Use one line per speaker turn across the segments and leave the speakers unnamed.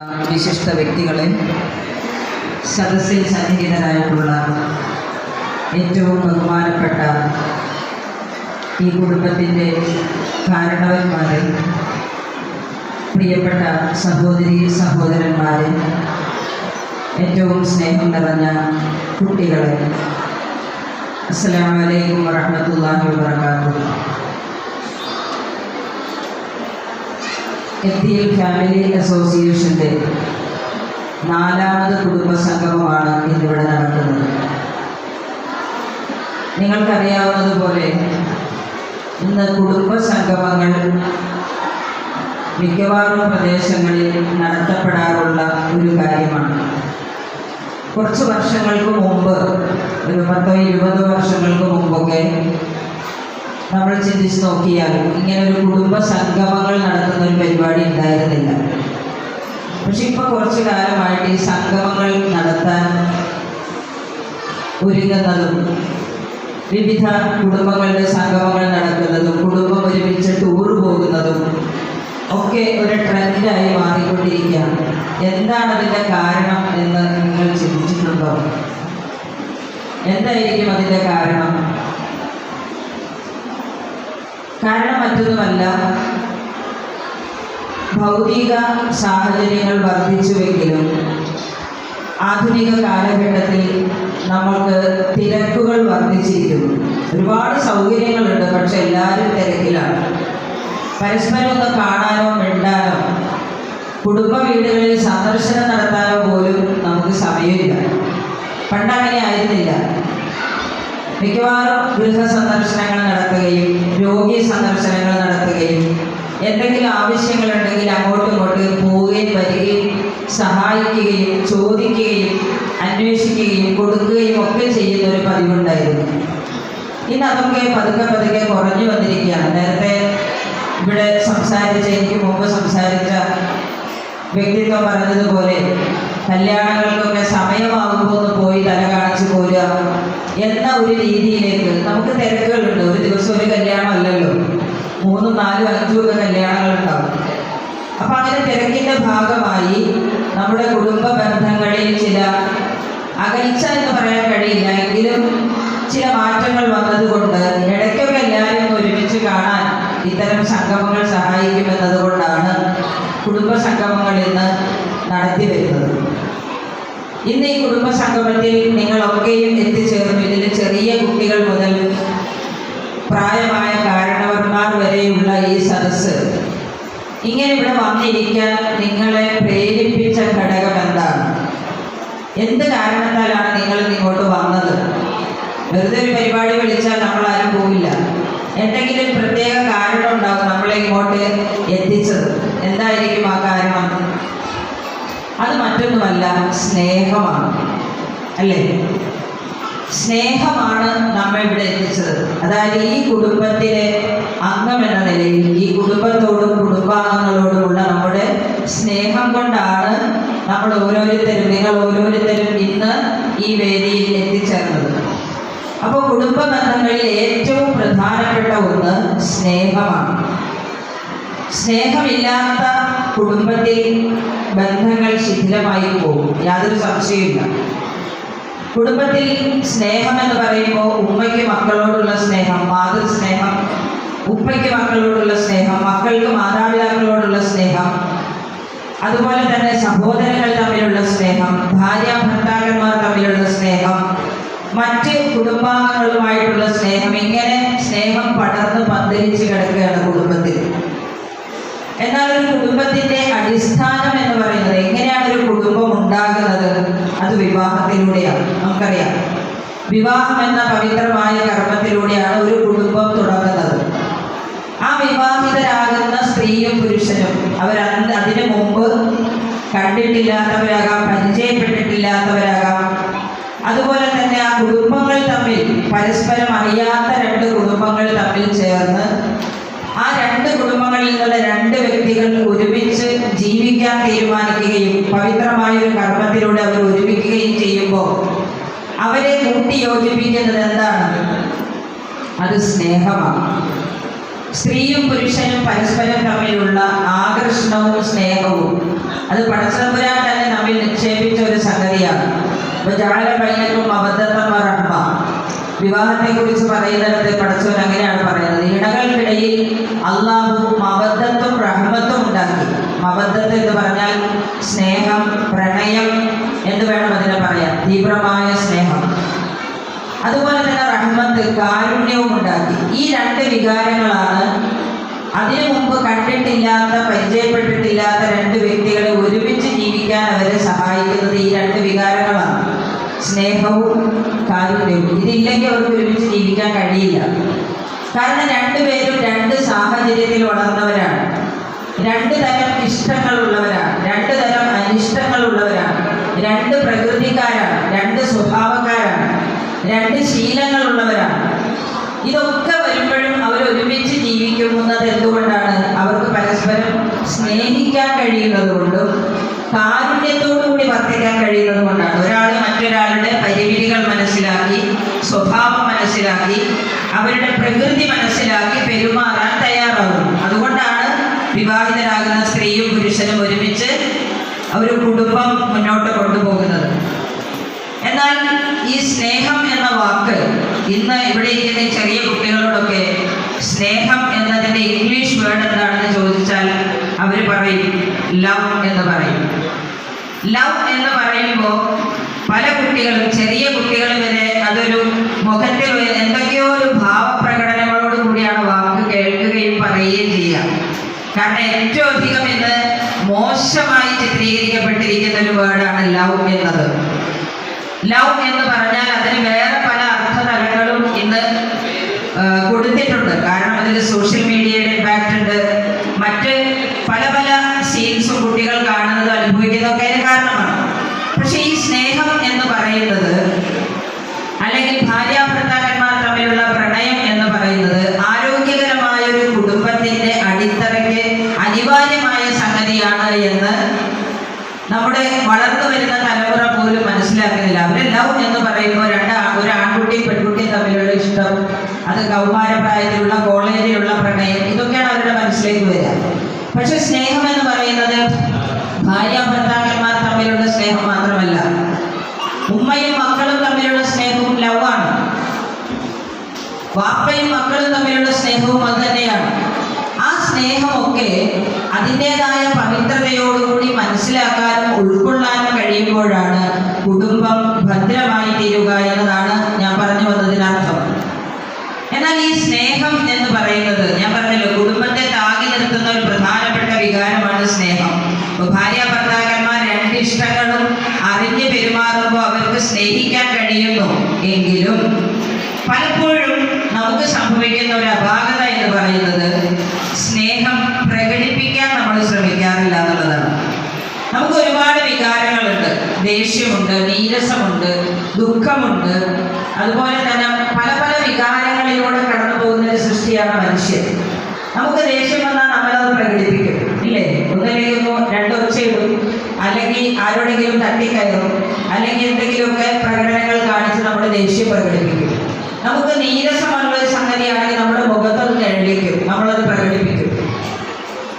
വിശിഷ്ട വ്യക്തികളെ, സദസ്സിൽ സന്നിഹിതരായിട്ടുള്ള ഏറ്റവും ബഹുമാനപ്പെട്ട ഈ കുടുംബത്തിൻ്റെ കാരണവന്മാരെ, പ്രിയപ്പെട്ട സഹോദരീ സഹോദരന്മാരെ, ഏറ്റവും സ്നേഹം നിറഞ്ഞ കുട്ടികളെ, അസ്സലാമു അലൈക്കും വറഹ്മത്തുള്ളാഹി വബറകാതുഹു. എത്തിയിൽ ഫാമിലി അസോസിയേഷൻ്റെ 4ാമത് കുടുംബ സംഗമമാണ് ഇന്നിവിടെ നടക്കുന്നത്. നിങ്ങൾക്കറിയാവുന്നതുപോലെ ഇന്ന് കുടുംബ സംഗമങ്ങൾ മിക്കവാറും പ്രദേശങ്ങളിൽ നടത്തപ്പെടാറുള്ള ഒരു കാര്യമാണ്. കുറച്ച് വർഷങ്ങൾക്ക് മുമ്പ്, ഒരു 10-20 വർഷങ്ങൾക്ക് മുമ്പൊക്കെ നമ്മൾ ചിന്തിച്ച് നോക്കിയാൽ ഇങ്ങനൊരു കുടുംബ സംഗമങ്ങൾ നടത്തുന്ന ഒരു പരിപാടി ഉണ്ടായിരുന്നില്ല. പക്ഷെ ഇപ്പോൾ കുറച്ചു കാലമായിട്ട് ഈ സംഗമങ്ങൾ നടത്താൻ ഒരുങ്ങുന്നതും, വിവിധ കുടുംബങ്ങളുടെ സംഗമങ്ങൾ നടക്കുന്നതും, കുടുംബം ഒരുമിച്ച് ടൂർ പോകുന്നതും ഒക്കെ ഒരു ട്രെൻഡായി മാറിക്കൊണ്ടിരിക്കുകയാണ്. എന്താണ് അതിൻ്റെ കാരണം എന്ന് നിങ്ങൾ ചിന്തിച്ചിട്ടുണ്ടോ? എന്തായിരിക്കും അതിൻ്റെ കാരണം? കാരണം മറ്റൊന്നുമല്ല, ഭൗതിക സാഹചര്യങ്ങൾ വർദ്ധിച്ചുവെങ്കിലും ആധുനിക കാലഘട്ടത്തിൽ നമ്മൾക്ക് തിരക്കുകൾ വർദ്ധിച്ചിരിക്കുന്നു. ഒരുപാട് സൗകര്യങ്ങളുണ്ട്, പക്ഷെ എല്ലാവരും തിരക്കിലാണ്. പരസ്പരം ഒന്ന് കാണാനോ മിണ്ടാനോ, കുടുംബ വീടുകളിൽ സന്ദർശനം നടത്താനോ പോലും നമുക്ക് സമയമില്ല. പണ്ടങ്ങനെ ആയിരുന്നില്ല. മിക്കവാറും ഗൃഹ സന്ദർശനങ്ങൾ നടത്തുകയും രോഗി സന്ദർശനങ്ങൾ നടത്തുകയും എന്തെങ്കിലും ആവശ്യങ്ങളുണ്ടെങ്കിൽ അങ്ങോട്ടും ഇങ്ങോട്ട് പോവുകയും വരികയും സഹായിക്കുകയും ചോദിക്കുകയും അന്വേഷിക്കുകയും കൊടുക്കുകയും ഒക്കെ ചെയ്യുന്ന ഒരു പതിവുണ്ടായിരുന്നു. ഇന്ന് അതൊക്കെ പതുക്കെ പതുക്കെ കുറഞ്ഞു വന്നിരിക്കുകയാണ്. നേരത്തെ ഇവിടെ എനിക്ക് മുമ്പ് സംസാരിച്ച വ്യക്തിത്വം പറഞ്ഞതുപോലെ കല്യാണങ്ങൾക്കൊക്കെ സമയമാകുമ്പോൾ ഒന്ന് പോയി തല കാണിച്ച് പോരുക എന്ന ഒരു രീതിയിലേക്ക് നമുക്ക് തിരക്കുകളുണ്ട്. ഒരു ദിവസം ഒരു കല്യാണം അല്ലല്ലോ, 3, 4, 5 ഒക്കെ കല്യാണങ്ങളുണ്ടാവും. അപ്പം അങ്ങനെ തിരക്കിൻ്റെ ഭാഗമായി നമ്മുടെ കുടുംബ ബന്ധങ്ങളിൽ ചില അകൽച്ച എന്ന് പറയാൻ കഴിയില്ല, എങ്കിലും ചില മാറ്റങ്ങൾ വന്നതുകൊണ്ട് ഇടയ്ക്കൊക്കെ എല്ലാവരും ഒരുമിച്ച് കാണാൻ ഇത്തരം സംഗമങ്ങൾ സഹായിക്കുമെന്നതുകൊണ്ടാണ് കുടുംബ സംഗമങ്ങൾ ഇന്ന് നടത്തി വരുന്നത്. ഇന്ന് ഈ കുടുംബ സംഗമത്തിൽ നിങ്ങളൊക്കെയും എത്തിച്ചേർന്നു. ഇതിൽ ചെറിയ കുട്ടികൾ മുതൽ പ്രായമായ കാരണവന്മാർ വരെയുള്ള ഈ സദസ്സ്, ഇങ്ങനെ ഇവിടെ വന്നിരിക്കാൻ നിങ്ങളെ പ്രേരിപ്പിച്ച ഘടകം എന്താണ്? എന്ത് കാരണത്താലാണ് നിങ്ങൾ ഇങ്ങോട്ട് വന്നത്? വെറുതെ ഒരു പരിപാടി വിളിച്ചാൽ നമ്മളാരും പോവില്ല. എന്തെങ്കിലും പ്രത്യേക കാരണം ഉണ്ടാകും നമ്മളെ ഇങ്ങോട്ട് എത്തിച്ചത്. എന്തായിരിക്കും ആ കാരണം? അത് മറ്റൊന്നുമല്ല, സ്നേഹമാണ്. അല്ലേ? സ്നേഹമാണ് നമ്മെ ഇവിടെ എത്തിച്ചത്. അതായത് ഈ കുടുംബത്തിലെ അംഗം എന്ന നിലയിൽ ഈ കുടുംബത്തോടും കുടുംബാംഗങ്ങളോടുമുള്ള നമ്മുടെ സ്നേഹം കൊണ്ടാണ് നമ്മൾ ഓരോരുത്തരും, നിങ്ങൾ ഓരോരുത്തരും ഇന്ന് ഈ വേദിയിൽ എത്തിച്ചേർന്നത്. അപ്പോൾ കുടുംബ ബന്ധങ്ങളിൽ ഏറ്റവും പ്രധാനപ്പെട്ട ഒന്ന് സ്നേഹമാണ്. സ്നേഹമില്ലാത്ത കുടുംബത്തിൽ ബന്ധങ്ങൾ ശിഥിലമായി പോകും, യാതൊരു സംശയമില്ല. കുടുംബത്തിൽ സ്നേഹം എന്ന് പറയുമ്പോൾ ഉമ്മയ്ക്ക് മക്കളോടുള്ള സ്നേഹം, മാതൃസ്നേഹം, ഉപ്പയ്ക്ക് മക്കളോടുള്ള സ്നേഹം, മക്കൾക്ക് മാതാപിതാക്കളോടുള്ള സ്നേഹം, അതുപോലെ തന്നെ സഹോദരങ്ങൾ തമ്മിലുള്ള സ്നേഹം, ഭാര്യ ഭർത്താക്കന്മാർ തമ്മിലുള്ള സ്നേഹം, മറ്റ് കുടുംബാംഗങ്ങളുമായിട്ടുള്ള സ്നേഹം, ഇങ്ങനെ സ്നേഹം പടർന്ന് പന്തലിച്ച് കിടക്കുകയാണ് കുടുംബത്തിൽ. എന്നാൽ ഒരു കുടുംബത്തിൻ്റെ അടിസ്ഥാനം എന്ന് പറയുന്നത്, എങ്ങനെയാണ് ഒരു കുടുംബം ഉണ്ടാകുന്നത്? അത് വിവാഹത്തിലൂടെയാണ്. നമുക്കറിയാം, വിവാഹം എന്ന പവിത്രമായ കർമ്മത്തിലൂടെയാണ് ഒരു കുടുംബം തുടങ്ങുന്നത്. ആ വിവാഹിതരാകുന്ന സ്ത്രീയും പുരുഷനും അതിനു മുമ്പ് കണ്ടിട്ടില്ലാത്തവരാകാം, പരിചയപ്പെട്ടിട്ടില്ലാത്തവരാകാം. അതുപോലെ തന്നെ ആ കുടുംബങ്ങൾ തമ്മിൽ പരസ്പരം അറിയാത്ത 2 കുടുംബങ്ങൾ തമ്മിൽ ചേർന്ന് ആ 2 കുടുംബങ്ങളിൽ നിന്നുള്ള 2 വ്യക്തികൾ ഒരുമിച്ച് ജീവിക്കാൻ തീരുമാനിക്കുകയും പവിത്രമായൊരു കർമ്മത്തിലൂടെ അവർ ഒരുമിക്കുകയും ചെയ്യുമ്പോൾ അവരെ കൂട്ടി യോജിപ്പിക്കുന്നത് എന്താണ്? അത് സ്നേഹമാണ്. സ്ത്രീയും പുരുഷനും പരസ്പരം തമ്മിലുള്ള ആകർഷണവും സ്നേഹവും അത് പടച്ചതമ്പുരാൻ തന്നെ നമ്മിൽ നിക്ഷേപിച്ച ഒരു സംഗതിയാണ്. ജഅല ബൈനക്കും മവദ്ദത്തൻ വറഹ്മ. വിവാഹത്തെക്കുറിച്ച് പറയുന്നിടത്ത് പടച്ചവൻ അങ്ങനെയാണ് പറയുന്നത്, ഇണകൾക്കിടയിൽ അള്ളാഹു മവദ്ദത്തും റഹ്മത്തും ഉണ്ടാക്കി. മവദ്ദത്ത് എന്ന് പറഞ്ഞാൽ സ്നേഹം, പ്രണയം എന്ന് വേണം അതിനെ പറയാൻ, തീവ്രമായ സ്നേഹം. അതുപോലെ തന്നെ റഹ്മത്ത്, കാരുണ്യവും ഉണ്ടാക്കി. ഈ രണ്ട് വികാരങ്ങളാണ് അതിനു മുമ്പ് കണ്ടിട്ടില്ലാത്ത, പരിചയപ്പെട്ടിട്ടില്ലാത്ത രണ്ട് വ്യക്തികളെ ഒരുമിച്ച് ജീവിക്കാൻ അവരെ സഹായിക്കുന്നത് ഈ രണ്ട് വികാരങ്ങളാണ്, സ്നേഹവും കാരുണ്യവും. ഇതില്ലെങ്കിൽ അവർക്ക് ഒരുമിച്ച് ജീവിക്കാൻ കഴിയില്ല. കാരണം രണ്ടുപേരും രണ്ട് സാഹചര്യത്തിൽ വളർന്നവരാണ്, രണ്ട് തരം ഇഷ്ടങ്ങളുള്ളവരാണ്, രണ്ട് തരം അനിഷ്ടങ്ങളുള്ളവരാണ്, രണ്ട് പ്രകൃതിക്കാരാണ്, രണ്ട് സ്വഭാവക്കാരാണ്, രണ്ട് ശീലങ്ങളുള്ളവരാണ്. ഇതൊക്കെ വരുമ്പോഴും അവർ ഒരുമിച്ച് ജീവിക്കുന്നത് എന്തുകൊണ്ടാണ്? അവർക്ക് പരസ്പരം സ്നേഹിക്കാൻ കഴിയുന്നത് കൊണ്ടും കാരുണ്യത്തോടുകൂടി വർത്തിക്കാൻ കഴിയുന്നത് കൊണ്ടാണ്. ഒരാൾ മറ്റൊരാളുടെ പരിമിതികൾ മനസ്സിലാക്കി, സ്വഭാവം മനസ്സിലാക്കി, അവരുടെ പ്രകൃതി മനസ്സിലാക്കി പെരുമാറാൻ തയ്യാറാകുന്നു. അതുകൊണ്ടാണ് വിവാഹിതരാകുന്ന സ്ത്രീയും പുരുഷനും ഒരുമിച്ച് ഒരു കുടുംബം മുന്നോട്ട് കൊണ്ടുപോകുന്നത്. എന്നാൽ ഈ സ്നേഹം എന്ന വാക്ക് ഇന്ന് ഇവിടെ ഇരിക്കുന്ന ചെറിയ കുട്ടികളോടൊക്കെ സ്നേഹം എന്നതിൻ്റെ ഇംഗ്ലീഷ് വേർഡ് എന്താണെന്ന് ചോദിച്ചാൽ അവർ പറയും ലവ് എന്ന് പറയും. ലവ് എന്ന് പറയുമ്പോൾ പല കുട്ടികളും, ചെറിയ കുട്ടികൾ വരെ അതൊരു മുഖത്തിൽ എന്തൊക്കെയോ ഒരു ഭാവപ്രകടനങ്ങളോട് കൂടിയാണ് വാക്ക് കേൾക്കുകയും പറയുകയും ചെയ്യുക. കാരണം ഏറ്റവും അധികം ഇന്ന് മോശമായി ചിത്രീകരിക്കപ്പെട്ടിരിക്കുന്ന ഒരു വേർഡാണ് ലവ് എന്നത്. ലവ് എന്ന് പറഞ്ഞാൽ അതിന് വേറെ പല അർത്ഥതലങ്ങളും ഇന്ന് കൊടുത്തിട്ടുണ്ട്. കാരണം അതിൽ സോഷ്യൽ മീഡിയയുടെ ഇമ്പാക്റ്റ് ഉണ്ട്, മറ്റ് പല പല സീൻസും കുട്ടികൾ കാണുന്നതും അനുഭവിക്കുന്നതൊക്കെ അതിന് കാരണമാണ്. പക്ഷെ ഈ സ്നേഹം എന്ന് പറയുന്നത്, അല്ലെങ്കിൽ ഭാര്യാഭർത്താക്കന്മാർ തമ്മിലുള്ള പ്രണയം എന്ന് പറയുന്നത് ആരോഗ്യകരമായ ഒരു കുടുംബത്തിന്റെ അടിത്തറയ്ക്ക് അനിവാര്യമായ സംഗതിയാണ് എന്ന് നമ്മുടെ വളർന്നു വരുന്ന തലമുറ പോലും മനസ്സിലാക്കുന്നില്ല. അവർ ലവ് എന്ന് പറയുമ്പോൾ ഒരു ആൺകുട്ടിയും പെൺകുട്ടിയും തമ്മിലുള്ള ഇഷ്ടം, അത് കൗമാരപ്രായത്തിലുള്ള കോളേജിലുള്ള പ്രണയം, ഇതൊക്കെയാണ് അവരുടെ മനസ്സിലേക്ക് വരിക. പക്ഷെ സ്നേഹം എന്ന് പറയുന്നത് ഭാര്യാഭർത്താക്കന്മാർ തമ്മിലുള്ള സ്നേഹം മാത്രമല്ല, ഉമ്മയും മക്കളും തമ്മിലുള്ള സ്നേഹവും ലവാണ്, വാപ്പയും മക്കളും തമ്മിലുള്ള സ്നേഹവും അത് തന്നെയാണ്. ആ സ്നേഹമൊക്കെ അതിൻ്റെതായ പവിത്രതയോടുകൂടി മനസ്സിലാക്കാനും ഉൾക്കൊള്ളാനും കഴിയുമ്പോഴാണ് കുടുംബം ഭദ്രമായി തീരുക എന്നതാണ് ഞാൻ പറഞ്ഞു വന്നതിനർത്ഥം. എന്നാൽ ഈ സ്നേഹം എന്ന് പറയുന്നത്, ഞാൻ പറഞ്ഞല്ലോ, കുടുംബത്തെ താങ്ങി നിർത്തുന്ന ഒരു പ്രധാനപ്പെട്ട വികാരമാണ് സ്നേഹം. ഭാര്യ ഭർത്താക്കന്മാർ രണ്ട് ഇഷ്ടങ്ങളും അറിഞ്ഞ് പെരുമാറുമ്പോൾ അവർക്ക് സ്നേഹിക്കാൻ കഴിയുന്നു. എങ്കിലും പലപ്പോഴും നമുക്ക് സംഭവിക്കുന്ന ഒരു അപാകത എന്ന് പറയുന്നത് സ്നേഹം പ്രകടിപ്പിക്കാൻ നമ്മൾ ശ്രമിക്കാറില്ല എന്നുള്ളതാണ്. നമുക്ക് ഒരുപാട് വികാരങ്ങളുണ്ട്, ദേഷ്യമുണ്ട്, നീരസമുണ്ട്, ദുഃഖമുണ്ട്, അതുപോലെ തന്നെ പല പല വികാരങ്ങളിലൂടെ കടന്നു പോകുന്ന ഒരു സൃഷ്ടിയാണ് മനുഷ്യൻ. നമുക്ക് ദേഷ്യം വന്നാൽ നമ്മളത് പ്രകടിപ്പിക്കും, ഇല്ലേ? ഒന്നിലേക്കും രണ്ടൊച്ചയിടും, അല്ലെങ്കിൽ ആരോടെങ്കിലും തട്ടിക്കയറും, അല്ലെങ്കിൽ എന്തെങ്കിലുമൊക്കെ പ്രകടനങ്ങൾ കാണിച്ച് നമ്മൾ ദേഷ്യം പ്രകടിപ്പിക്കും. നമുക്ക് നീരസമുള്ള ഒരു സംഗതിയാണെങ്കിൽ നമ്മുടെ മുഖത്തൊന്ന് എഴുതിക്കും, നമ്മളത് പ്രകടിപ്പിക്കും.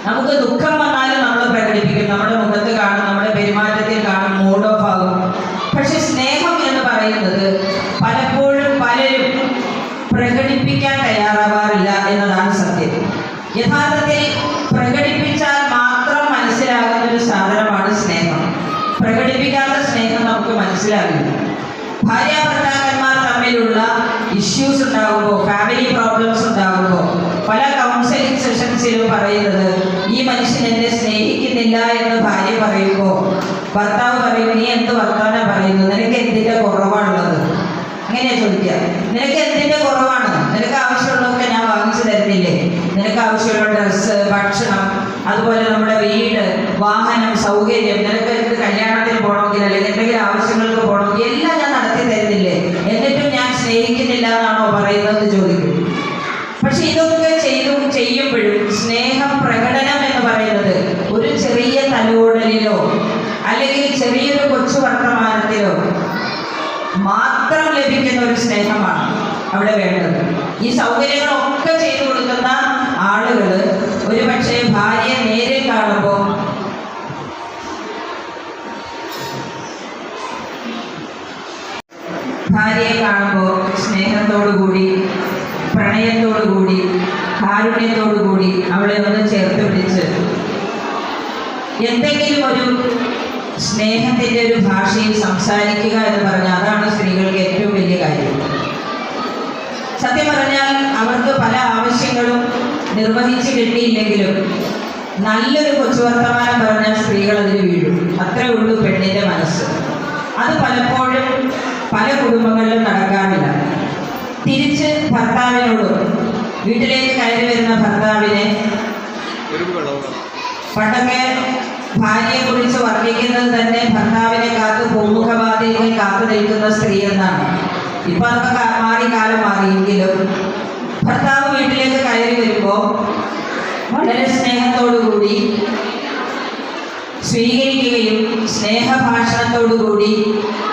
നമുക്ക് ദുഃഖം വന്നാലും നമ്മൾ പ്രകടിപ്പിക്കും, നമ്മുടെ മുഖത്ത് കാണും, നമ്മുടെ പെരുമാറ്റത്തിൽ കാണും, മൂഡ് ഓഫ് ആകും. പക്ഷെ സ്നേഹം എന്ന് പറയുന്നത് പലപ്പോഴും പലരും പ്രകടിപ്പിക്കാൻ തയ്യാറാവാറില്ല എന്നതാണ് സത്യം. യഥാർത്ഥത്തിൽ പ്രകടിപ്പിച്ചാൽ മാത്രം മനസ്സിലാകുന്ന ഒരു സാധനമാണ് സ്നേഹം. പ്രകടിപ്പിക്കാത്ത സ്നേഹം നമുക്ക് മനസ്സിലാകില്ല. ഭാര്യാഭർത്താക്കന്മാർ തമ്മിലുള്ള ഇഷ്യൂസ് ഉണ്ടാകുമ്പോൾ, ഫാമിലി പ്രോബ്ലംസ് ഉണ്ടാകുമ്പോൾ പല കൗൺസിലിംഗ് സെഷൻസിലും പറയുന്നത്, ഈ മനുഷ്യൻ എന്നെ സ്നേഹിക്കുന്നില്ല എന്ന് ഭാര്യ പറയുമ്പോൾ ഭർത്താവ് പറയും, നീ എന്ത് വർത്താനം പറയുന്നു, നിനക്ക് എന്തിൻ്റെ കുറവാണുള്ളത്? അങ്ങനെയാ ചോദിക്കുക. നിനക്ക് എന്തിൻ്റെ കുറവാണ്? നിനക്ക് ആവശ്യമുള്ളതൊക്കെ ഞാൻ വാങ്ങിച്ചു തരുന്നില്ലേ? നിനക്ക് ആവശ്യമുള്ള ഡ്രസ്സ്, ഭക്ഷണം, അതുപോലെ നമ്മുടെ വീട്, വാഹനം, സൗകര്യം, നിനക്ക് എന്ത് കല്യാണത്തിന് പോകണമെങ്കിൽ അല്ലെങ്കിൽ എന്തെങ്കിലും ആവശ്യങ്ങൾക്ക് പോകണമെങ്കിൽ എല്ലാം ഞാൻ നടത്തി തരുന്നില്ലേ? എന്നിട്ടും ഞാൻ സ്നേഹിക്കുന്നില്ല എന്നാണോ പറയുന്നത് ചോദിക്കും. പക്ഷെ ഇതൊക്കെ ചെയ്യുമ്പോഴും സ്നേഹം പ്രകടനം എന്ന് പറയുന്നത് ഒരു ചെറിയ തലോടലിലോ അല്ലെങ്കിൽ ചെറിയൊരു കൊച്ചു വർത്തമാനത്തിലോ മാത്രം ലഭിക്കുന്ന ഒരു സ്നേഹമാണ് അവിടെ വേണ്ടത്. ഈ സൗകര്യങ്ങളൊക്കെ ചെയ്തു കൊടുക്കുന്ന ആളുകൾ ഒരു പക്ഷേ ഭാര്യയെ നേരിൽ കാണുമ്പോൾ സ്നേഹത്തോടുകൂടി, പ്രണയത്തോടുകൂടി, കാരുണ്യത്തോടുകൂടി അവളെ ഒന്ന് ചേർത്ത് പിടിച്ച് എന്തെങ്കിലും ഒരു സ്നേഹത്തിൻ്റെ ഒരു ഭാഷയിൽ സംസാരിക്കുക എന്ന് പറഞ്ഞാൽ അതാണ് സ്ത്രീകൾക്ക് ഏറ്റവും വലിയ കാര്യം. സത്യം പറഞ്ഞാൽ അവർക്ക് പല ആവശ്യങ്ങളും നിർവഹിച്ച് കിട്ടിയില്ലെങ്കിലും നല്ലൊരു കൊച്ചുവർത്തമാനം പറഞ്ഞാൽ സ്ത്രീകൾ അതിന് വീഴും. അത്രേ ഉള്ളൂ പെണ്ണിൻ്റെ മനസ്സ്. അത് പലപ്പോഴും പല കുടുംബങ്ങളിലും നടക്കാറില്ല. തിരിച്ച് ഭർത്താവിനോടും വീട്ടിലേക്ക് കയറി വരുന്ന ഭർത്താവിനെ പണ്ടൊക്കെ ഭാര്യയെ കുറിച്ച് വർണ്ണിക്കുന്നത് തന്നെ ഭർത്താവിനെ കാത്ത് പൂമുഖവാതിലിൽ കാത്തു നിൽക്കുന്ന സ്ത്രീ എന്നാണ്. ഇപ്പൊ അതൊക്കെ മാറി, കാലം മാറിയെങ്കിലും ഭർത്താവ് വീട്ടിലേക്ക് കയറി വരുമ്പോൾ വളരെ സ്നേഹത്തോടുകൂടി സ്വീകരിക്കുകയും സ്നേഹഭാഷണത്തോടുകൂടി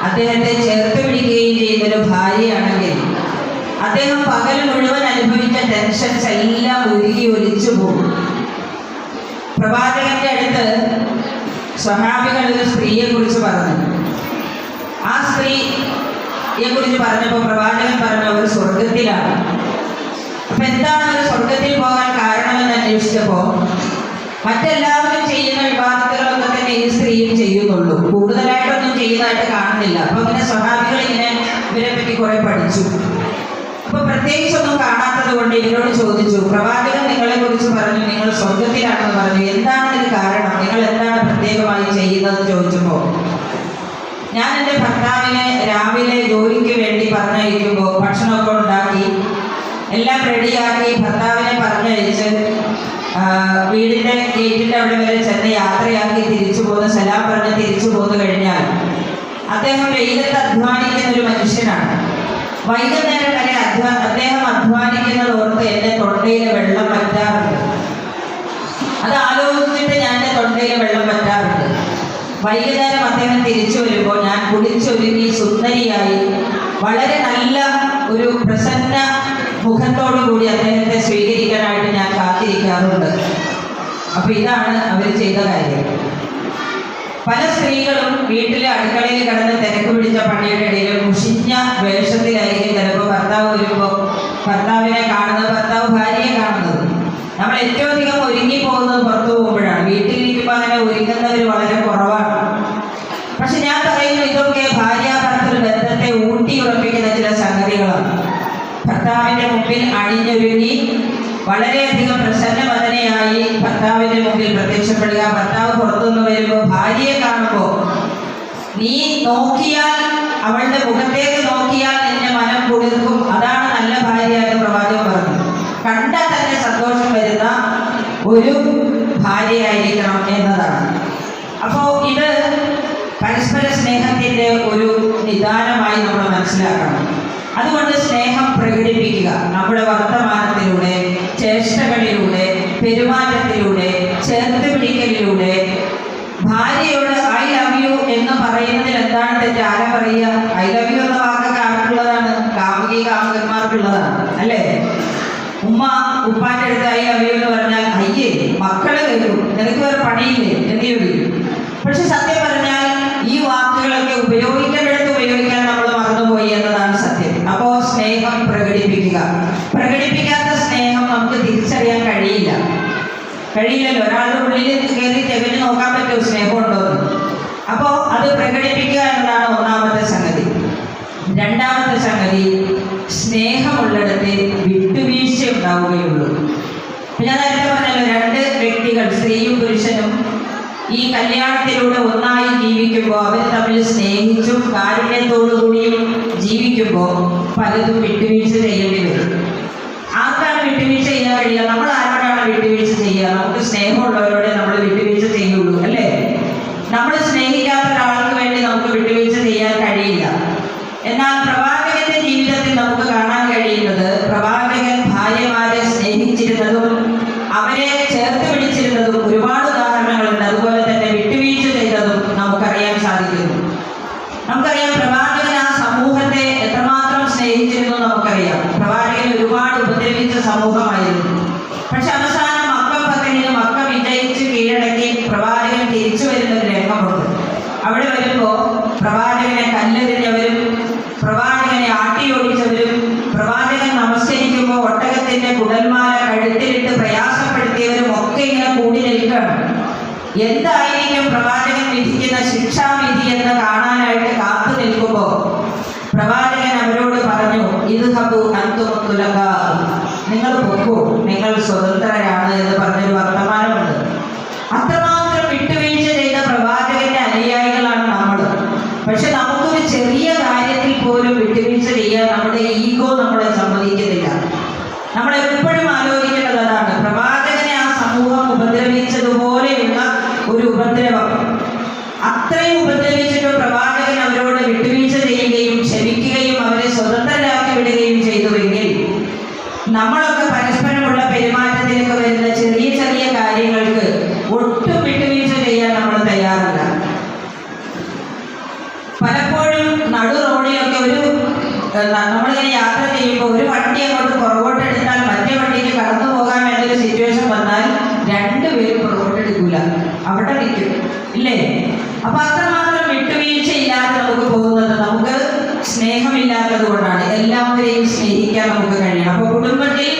അദ്ദേഹത്തെ ചേർത്ത് പിടിക്കുകയും ചെയ്യുന്നൊരു ഭാര്യയാണെങ്കിൽ അദ്ദേഹം പകൽ മുഴുവൻ അനുഭവിച്ച ടെൻഷൻസ് എല്ലാം ഉരുകി ഒലിച്ചു പോകും. പ്രവാചകന്റെ അടുത്ത് സ്വഹാബികൾ ഒരു സ്ത്രീയെ കുറിച്ച് പറഞ്ഞു. ആ സ്ത്രീയെ കുറിച്ച് പറഞ്ഞപ്പോൾ പ്രവാചകൻ പറഞ്ഞു അവർ സ്വർഗത്തിലാണ്. അപ്പൊ എന്താണ് അവർ സ്വർഗത്തിൽ പോകാൻ കാരണമെന്ന് അന്വേഷിച്ചപ്പോൾ മറ്റെല്ലാവരും ചെയ്യുന്ന വിവാദങ്ങളൊക്കെ തന്നെ ഈ സ്ത്രീയും ചെയ്യുന്നുള്ളൂ, കൂടുതലായിട്ടൊന്നും ചെയ്യുന്നതായിട്ട് കാണുന്നില്ല. അപ്പൊ അങ്ങനെ സ്വഹാബികൾ ഇങ്ങനെ ഇവരെ പറ്റി കുറെ പഠിച്ചു. അപ്പൊ പ്രത്യേകിച്ചൊന്നും കാണാത്തത് കൊണ്ട് ഇവരോട് ചോദിച്ചു, പ്രവാചകൻ നിങ്ങളെ കുറിച്ച് പറഞ്ഞു നിങ്ങൾ സ്വർഗത്തിലാണെന്ന് പറഞ്ഞു, എന്താണ് ഇതിന് കാരണം, നിങ്ങൾ എന്താണ് പ്രത്യേകമായി ചെയ്യുന്നതെന്ന് ചോദിച്ചപ്പോൾ ഞാൻ എൻ്റെ ഭർത്താവിനെ രാവിലെ ജോലിക്ക് വേണ്ടി പറഞ്ഞയക്കുമ്പോൾ ഭക്ഷണമൊക്കെ ഉണ്ടാക്കി എല്ലാം റെഡിയാക്കി ഭർത്താവിനെ പറഞ്ഞയച്ച് വീടിൻ്റെ ഗേറ്റിൻ്റെ അവിടെ വരെ ചെന്ന് യാത്രയാക്കി തിരിച്ചു പോന്ന് സലാം പറഞ്ഞ് തിരിച്ചു പോന്നു കഴിഞ്ഞാൽ അദ്ദേഹം വെയിലത്ത് അധ്വാനിക്കുന്ന ഒരു മനുഷ്യനാണ്. വൈകുന്നേരം വരെ അദ്ദേഹം അധ്വാനിക്കുന്നത് ഓർത്ത് എൻ്റെ തൊണ്ടയിൽ വെള്ളം പറ്റാറുണ്ട്. അത് ആലോചിച്ചിട്ട് ഞാൻ എൻ്റെ തൊണ്ടയിൽ വെള്ളം പറ്റാറുണ്ട്. വൈകുന്നേരം അദ്ദേഹം തിരിച്ചു വരുമ്പോൾ ഞാൻ കുളിച്ചൊരുങ്ങി സുന്ദരിയായി വളരെ നല്ല ഒരു പ്രസന്ന മുഖത്തോടു കൂടി അദ്ദേഹത്തെ സ്വീകരിക്കാനായിട്ട് ഞാൻ കാത്തിരിക്കാറുണ്ട്. അപ്പൊ ഇതാണ് അവർ ചെയ്ത കാര്യം. പല സ്ത്രീകളും വീട്ടിലെ അടുക്കളയിൽ കിടന്ന് തിരക്ക് പിടിച്ച പണിയുടെ ഇടയിൽ മുഷിഞ്ഞ വേഷത്തിലായിരിക്കും ചിലപ്പോൾ ഭർത്താവ് വരുമ്പോൾ ഭർത്താവിനെ കാണുന്നത്, ഭർത്താവ് ഭാര്യയെ കാണുന്നത്. നമ്മൾ ഏറ്റവും അധികം ഒരുങ്ങി പോകുന്നത് പുറത്തു പോകുമ്പോഴാണ്. വീട്ടിലിരിക്കുമ്പോൾ അങ്ങനെ ഒരുങ്ങുന്നവർ വളരെ കുറവാണ്. പക്ഷെ ഞാൻ പറയുന്നു ഇതൊക്കെ ഭാര്യ ഭർത്തൃ ബന്ധത്തെ ഊട്ടി ഉറപ്പിക്കുന്ന ചില സംഗതികളാണ്. ഭർത്താവിൻ്റെ മുമ്പിൽ അണിഞ്ഞൊരുങ്ങി വളരെയധികം പ്രസന്നവദനയായി ഭർത്താവിൻ്റെ മുമ്പിൽ പ്രത്യക്ഷപ്പെടുക. ഭർത്താവ് പുറത്തുനിന്ന് വരുമ്പോൾ ഭാര്യയെ കാണുമ്പോൾ നീ നോക്കിയാൽ അവളുടെ മുഖത്തേക്ക് നോക്കിയാൽ നിന്റെ മനം കുളിർക്കും, അതാണ് നല്ല ഭാര്യ എന്ന് പ്രവാചകൻ പറഞ്ഞു. കണ്ടാൽ തന്നെ സന്തോഷം വരുന്ന ഒരു ഭാര്യയായിരിക്കണം എന്നതാണ്. അപ്പോൾ ഇത് പരസ്പര സ്നേഹത്തിൻ്റെ ഒരു നിദാനമായി നമ്മൾ മനസ്സിലാക്കണം. അതുകൊണ്ട് സ്നേഹം പ്രകടിപ്പിക്കുക നമ്മുടെ വർത്തമാനത്തിലൂടെ, ചേഷ്ടകളിലൂടെ, പെരുമാറ്റത്തിലൂടെ, ചേർത്ത് പിടിക്കലിലൂടെ. ഭാര്യയോട് ഐ ലവ് യു എന്ന് പറയുന്നതിൽ എന്താണ് തെറ്റ്? ആരാ പറയുക? ഐ ലവ് യു എന്ന വാക്കൊക്കെ ആർക്കുള്ളതാണ്? കാമുകന്മാർക്കുള്ളതാണ് അല്ലേ? ഉമ്മ ഉപ്പാൻ്റെ അടുത്ത് ഐ ലവ് യു എന്ന് പറഞ്ഞാൽ അയ്യേ മക്കളെ കേൾക്കും, നിനക്ക് വേറെ പണിയില്ലേ എന്ന് ചോദിക്കും. പക്ഷെ സത്യം പറഞ്ഞാൽ ഈ വാക്കുകളൊക്കെ ഉപയോഗിക്കേണ്ടടുത്ത് ഉപയോഗിക്കാൻ നമ്മൾ മറന്നുപോയി എന്നതാണ് സത്യം. അപ്പോൾ സ്നേഹം പ്രകടിപ്പിക്കുക. പ്രകടിപ്പിക്കാത്ത സ്നേഹം നമുക്ക് തിരിച്ചറിയാൻ കഴിയില്ലല്ലോ. ഒരാളുടെ ഉള്ളിൽ കയറി തെളിഞ്ഞ് നോക്കാൻ പറ്റുമോ സ്നേഹമുണ്ടോ എന്ന്? അപ്പോൾ അത് പ്രകടിപ്പിക്കുക എന്നതാണ് ഒന്നാമത്തെ സംഗതി. രണ്ടാമത്തെ സംഗതി, സ്നേഹമുള്ളിടത്ത് വിട്ടുവീഴ്ച ഉണ്ടാവുകയുള്ളൂ. ഞാൻ നേരത്തെ പറഞ്ഞല്ലോ, രണ്ട് വ്യക്തികൾ സ്ത്രീയും പുരുഷനും ഈ കല്യാണത്തിലൂടെ ഒന്നായി ജീവിക്കുമ്പോൾ അവർ തമ്മിൽ സ്നേഹിച്ചും കാരുണ്യത്തോടുകൂടിയും ജീവിക്കുമ്പോൾ പലതും വിട്ടുവീഴ്ച ചെയ്യേണ്ടി വരും. ആർക്കാണ് വിട്ടുവീഴ്ച ചെയ്യാൻ കഴിയുക? നമ്മൾ ആരോടാണ് വിട്ടുവീഴ്ച ചെയ്യുക? നമുക്ക് സ്നേഹമുള്ളവരോടെ നമ്മൾ വിട്ടുവീഴ്ച ചെയ്യുള്ളൂ അല്ലേ? നമ്മൾ സ്നേഹിക്കാത്ത ഒരാൾക്ക് വേണ്ടി നമുക്ക് വിട്ടുവീഴ്ച ചെയ്യാൻ കഴിയില്ല. എന്നാൽ പ്രവാചകന്റെ ജീവിതത്തിൽ നമുക്ക് കാണാൻ കഴിയുന്നത് പ്രവാചകൻ ഭാര്യമാരെ സ്നേഹിച്ചിരുന്നതും അവരെ ചേർത്ത് പിടിച്ചിരുന്നതും ഒരുപാട് ഉദാഹരണങ്ങളുണ്ട്. അതുപോലെ തന്നെ വിട്ടുവീഴ്ച ചെയ്തതും നമുക്കറിയാൻ സാധിക്കുന്നു. നമുക്കറിയാം പ്രവാചകൻ ആ സമൂഹത്തെ എത്രമാത്രം സ്നേഹിച്ചിരുന്നു നമുക്കറിയാം. പ്രവാചകൻ ഒരുപാട് ഉപദ്രവിച്ച സമൂഹമായിരുന്നു. പക്ഷെ അത് അവിടെ വരുമ്പോൾ പ്രവാചകനെ കല്ലെറിഞ്ഞവരും പ്രവാചകനെ ആട്ടിയോടിച്ചവരും പ്രവാചകൻ നമസ്കരിക്കുമ്പോൾ ഒട്ടകത്തിന്റെ കുടൽമാല കഴുത്തിലിട്ട് പ്രയാസപ്പെടുത്തിയവരും ഒക്കെ ഇങ്ങനെ കൂടി നിൽക്കണം. എന്തായിരിക്കും പ്രവാചകൻ വിധിക്കുന്ന ശിക്ഷാവിധി എന്ന് കാണാനായിട്ട് കാത്തു നിൽക്കുമ്പോൾ പ്രവാചകൻ അവരോട് പറഞ്ഞു, ഇദ്ഹബു അൻതും തുലഖാ, നിങ്ങൾ പൊക്കൂ, നിങ്ങൾ സ്വതന്ത്രരാണ് എന്ന് പറഞ്ഞൊരു വർത്തമാനമുണ്ട്. അത്രമാത്രം വിട്ടുവീഴ്ച ചെയ്ത പ്രവാചകന്റെ അനുയായികളാണ് നമ്മൾ. പക്ഷെ നമുക്കൊരു ചെറിയ കാര്യത്തിൽ പോലും വിട്ടുവീഴ്ച ചെയ്യാൻ നമ്മുടെ ഈഗോ നമ്മളെ സമ്മതിക്കുന്നില്ല. നമ്മളെപ്പോഴും ആലോചിക്കേണ്ടത് അതാണ്. പ്രവാചകനെ ആ സമൂഹം ഉപദ്രവിച്ചതുപോലെയുള്ള ഒരു ഉപദ്രവം, അത്രയും ഉപദ്രവിച്ചിട്ട് പ്രവാചകൻ അവരോട് വിട്ടുവീഴ്ച ചെയ്യുകയും ക്ഷമിക്കുകയും അവരെ സ്വതന്ത്രരാക്കി വിടുകയും ചെയ്തുവെങ്കിൽ നമ്മളൊക്കെ പരസ്പരമുള്ള പെരുമാറ്റത്തിലേക്ക് വരുന്ന ചെറിയ ചെറിയ കാര്യങ്ങൾക്ക് ഒട്ടും വിട്ടുവീഴ്ച ചെയ്യാൻ നമ്മൾ തയ്യാറല്ല. പലപ്പോഴും നടു റോഡിലൊക്കെ നമ്മളിങ്ങനെ യാത്ര ചെയ്യുമ്പോൾ ഒരു വണ്ടി അങ്ങോട്ട് പുറകോട്ട് എടുത്താൽ മറ്റേ വണ്ടിക്ക് കടന്നു പോകാൻ വേണ്ട ഒരു സിറ്റുവേഷൻ വന്നാൽ രണ്ടുപേരും പുറകോട്ട് എടുക്കൂല, അവിടെ നിൽക്കും, ഇല്ലേ? അപ്പൊ അത്രമാത്രം വിട്ടുവീഴ്ചയില്ലാതെ നമുക്ക് പോകുന്നത് നമുക്ക് സ്നേഹമില്ലാത്തത് കൊണ്ടാണ്. എല്ലാവരെയും സ്നേഹിക്കാൻ നമുക്ക് കഴിയണം. അപ്പൊ കുടുംബത്തിൽ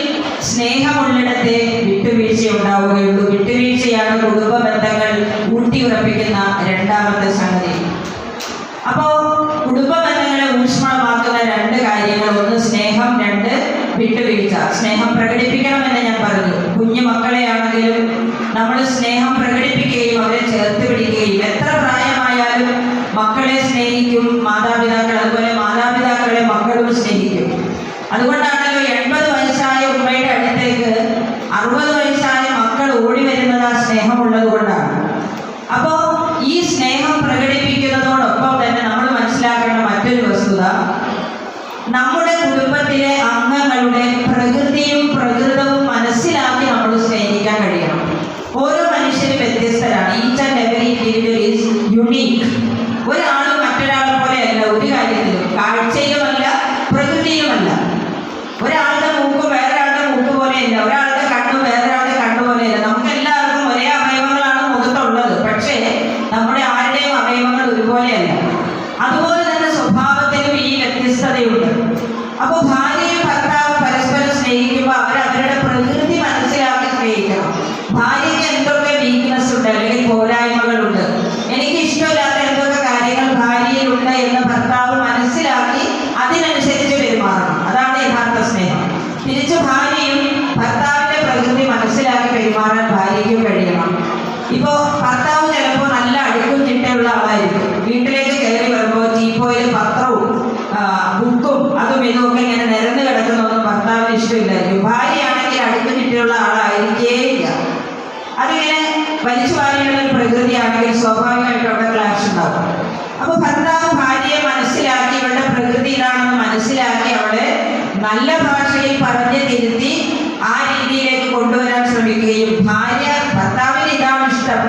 സ്നേഹമുള്ളിടത്തെ വിട്ടുവീഴ്ച ഉണ്ടാവുകയുള്ളൂ. വിട്ടുവീഴ്ചയാണ് കുടുംബ ബന്ധങ്ങൾ ഊട്ടിയുറപ്പിക്കുന്ന രണ്ടാമത്തെ സംഗതി. അപ്പോ കുടുംബ ബന്ധങ്ങളെ ഊഷ്മളമാക്കുന്ന രണ്ട് കാര്യങ്ങൾ: ഒന്ന് സ്നേഹം, രണ്ട് വിട്ടുവീഴ്ച. സ്നേഹം പ്രകടിപ്പിക്കണമെന്ന് ഞാൻ പറഞ്ഞു. കുഞ്ഞു മക്കളെയാണെങ്കിലും നമ്മൾ സ്നേഹം പ്രകടിപ്പിക്കുകയും അവരെ ചേർത്ത് പിടിക്കുകയും, എത്ര പ്രായമായാലും മക്കളെ സ്നേഹിക്കും മാതാപിതാക്കൾ, അതുപോലെ മാതാപിതാക്കളെ മക്കളും സ്നേഹിക്കും. അതുകൊണ്ടാണല്ലോ 80 വയസ്സായ ഉമ്മയുടെ അടുത്തേക്ക് 60 വയസ്സായ മക്കൾ ഓടി വരുന്നത് ആ സ്നേഹമുള്ളത് കൊണ്ടാണ്. അപ്പോ ഈ സ്നേഹം പ്രകടിപ്പിക്കുന്നതോടൊപ്പം തന്നെ നമ്മൾ മനസ്സിലാക്കേണ്ട മറ്റൊരു വസ്തുത, നമ്മുടെ കുടുംബത്തിലെ അംഗങ്ങളുടെ പ്രകൃതിയും പ്രകൃതവും മനസ്സിലാക്കി നമ്മൾ സ്നേഹിക്കാൻ കഴിയണം. ഓരോ മനുഷ്യരും വ്യത്യസ്തരാണ്. Each and every individual is unique. ഒരാളും മറ്റൊരാളെ പോലെയല്ല ഒരു കാര്യത്തിലും, കാഴ്ചയിലുമല്ല പ്രകൃതിയിലുമല്ല. ഒരാളുടെ മൂക്ക് വേറൊരാളുടെ മൂക്ക് പോലെയല്ല, ഒരാളുടെ കണ്ണ് വേറൊരാളുടെ കണ്ണ് പോലെയല്ല. നമുക്ക് എല്ലാവർക്കും ഒരേ അവയവങ്ങളാണ് മുഖത്തുള്ളത്, പക്ഷേ നമ്മുടെ ആരുടെയും അവയവങ്ങൾ ഒരുപോലെയല്ല. അതുപോലെ തന്നെ സ്വഭാവത്തിലും ഈ വ്യത്യസ്തതയുണ്ട്. അപ്പോൾ ഭാര്യയും ഭർത്താവും പരസ്പരം സ്നേഹിക്കുമ്പോൾ അവരവരുടെ പ്രകൃതി മനസ്സിലാക്കി സ്നേഹിക്കണം. ഭാര്യയ്ക്ക് എന്തൊക്കെ വീക്ക്നെസ് ഉണ്ട് അല്ലെങ്കിൽ പോരായ്മകളുണ്ട്, എനിക്ക് ഇഷ്ടമില്ലാത്ത എന്തൊക്കെ കാര്യങ്ങൾ ഭാര്യയിലുണ്ട് എന്ന് ഭർത്താവ് മനസ്സിലാക്കി അതിനനുസരിച്ച് പെരുമാറണം. അതാണ് യഥാർത്ഥ സ്നേഹം. തിരിച്ച് ഭാര്യയും ഭർത്താവിന്റെ പ്രകൃതി മനസ്സിലാക്കി പെരുമാറാൻ ഭാര്യയ്ക്കും കഴിയണം. ഇപ്പോ ഭർത്താവ് ചിലപ്പോൾ നല്ല അടുക്കും ചിട്ടയുള്ള ആളായിരിക്കും. വീട്ടിലേക്ക് കയറി വരുമ്പോൾ ടീപ്പോയിൽ പത്രവും ബുക്കും അതും ഇതുമൊക്കെ ഇങ്ങനെ നിരന്ന് കിടക്കുന്നതൊന്നും ഭർത്താവിന് ഇഷ്ടമില്ലായിരിക്കും. ഭാര്യയാണെങ്കിൽ അടുക്കും ചിട്ടയുള്ള ആളായിരിക്കേയില്ല. അതിങ്ങനെ വലിച്ചു വാരിയുള്ള ഒരു പ്രകൃതിയാണെങ്കിൽ സ്വാഭാവികമായിട്ടും അവിടെ ക്ലാഷ് ഉണ്ടാവും. അപ്പൊ ഭർത്താവ് ഭാര്യയെ മനസ്സിലാക്കി ഇവരുടെ പ്രകൃതി ഇതാണെന്ന് മനസ്സിലാക്കി അവളെ നല്ല ഭാഷയിൽ പറഞ്ഞ് തിരുത്തി ആ രീതിയിലേക്ക് കൊണ്ടുവരാൻ ശ്രമിക്കുകയും, ഭാര്യ ഭർത്താവിന് ഇതാണ് ഇഷ്ടം,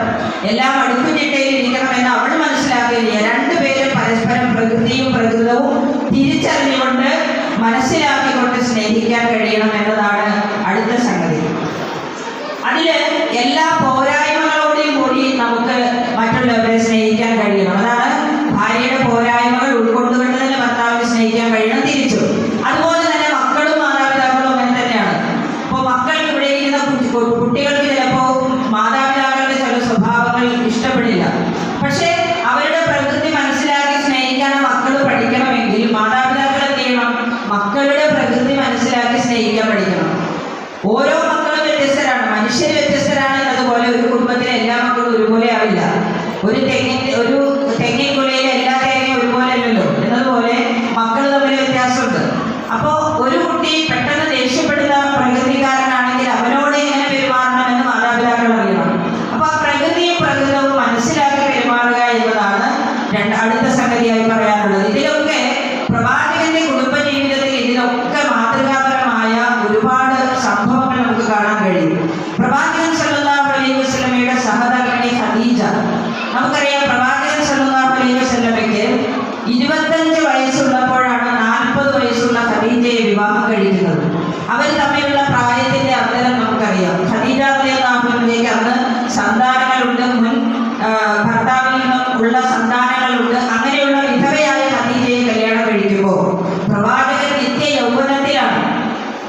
എല്ലാം അടുക്കും ചിട്ടയിൽ ഇരിക്കണമെന്ന് അവൾ മനസ്സിലാക്കുകയും, രണ്ടുപേരും പരസ്പരം പ്രകൃതിയും പ്രകൃതവും തിരിച്ചറിഞ്ഞുകൊണ്ട് മനസ്സിലാക്കിക്കൊണ്ട് സ്നേഹിക്കാൻ കഴിയണം എന്നതാണ് അടുത്ത സംഗതി. അതില് എല്ലാ പോരായ്മകളോടെയും കൂടി നമുക്ക് മറ്റുള്ളവരെ സ്നേഹിക്കാൻ കഴിയണം. അതാണ് ഭാര്യയുടെ പോരായ്മകൾ ഉൾക്കൊണ്ടുകൊണ്ട് തന്നെ ഭർത്താവിനെ സ്നേഹിക്കാൻ കഴിയണം. തിരിച്ചു അതുപോലെ തന്നെ മക്കളും മാതാപിതാക്കളും അങ്ങനെ തന്നെയാണ്. അപ്പോൾ മക്കൾക്ക് ഇവിടെ ഇരിക്കുന്ന കുട്ടികൾക്ക് ചിലപ്പോൾ മാതാപിതാക്കളുടെ ചില സ്വഭാവങ്ങൾ ഇഷ്ടപ്പെടില്ല. പക്ഷേ അവരുടെ പ്രകൃതി മനസ്സിലാക്കി സ്നേഹിക്കാൻ മക്കൾ പഠിക്കണമെങ്കിൽ മാതാപിതാക്കൾ എന്ത് ചെയ്യണം? മക്കളുടെ പ്രകൃതി മനസ്സിലാക്കി സ്നേഹിക്കാൻ പഠിക്കണം. ഓരോ മക്കളും വ്യത്യസ്തരാണ്, മനുഷ്യർ വ്യത്യസ്തരാണ് എന്നതുപോലെ ഒരു കുടുംബത്തിലെ എല്ലാ മക്കളും ഒരുപോലെ ആവില്ല. ഒരു തെങ്ങിൻ കുലയിലെ എല്ലാ തേങ്ങയും ഒരുപോലെ അല്ലല്ലോ എന്നതുപോലെ മക്കൾ തമ്മിൽ വ്യത്യാസമുണ്ട്. അപ്പോൾ ഒരു കുട്ടി പെട്ടെന്ന് ദേഷ്യപ്പെടുന്ന പ്രകൃതിക്കാരനാണെങ്കിൽ അവനോട് എങ്ങനെ പെരുമാറണമെന്ന് മാതാപിതാക്കൾ അറിയണം. അപ്പൊ ആ പ്രകൃതിയും പ്രകൃതവും മനസ്സിലാക്കി പെരുമാറുക എന്നതാണ് അടുത്ത സംഗതിയായി പറയാനുള്ളത്. ഇതിലൊക്കെ പ്രവാചകന്റെ കുടുംബ ജീവിതത്തിൽ ഇതിലൊക്കെ മാതൃകാപരമായ ഒരുപാട് സംഭവങ്ങൾ നമുക്ക് കാണാൻ കഴിയും. പ്രവാചകൻ സല്ലല്ലാഹു അലൈഹി വസല്ലമയുടെ സഹധർമ്മിണി ഖദീജ, നമുക്കറിയാം പ്രവാചകൻ സല്ലല്ലാഹു അലൈഹി വസല്ലമയ്ക്ക് 25 വയസ്സുള്ളപ്പോഴാണ് 40 വയസ്സുള്ള ഖദീജയെ വിവാഹം കഴിക്കുന്നത്. അവർ തമ്മിലുള്ള പ്രായത്തിന്റെ അന്തരം നമുക്കറിയാം. ഖദീജ റളിയല്ലാഹു അൻഹയ്ക്ക് അന്ന് സന്താനങ്ങളുണ്ട്. മുൻ ഭർത്താവിൽ നിന്നും ഉള്ള സന്താന സന്താനങ്ങളുണ്ട്. അങ്ങനെയുള്ള വിധവയായ ഖദീജയെ കല്യാണം കഴിക്കുമ്പോൾ പ്രവാചകൻ നിത്യ യൗവനത്തിലാണ്.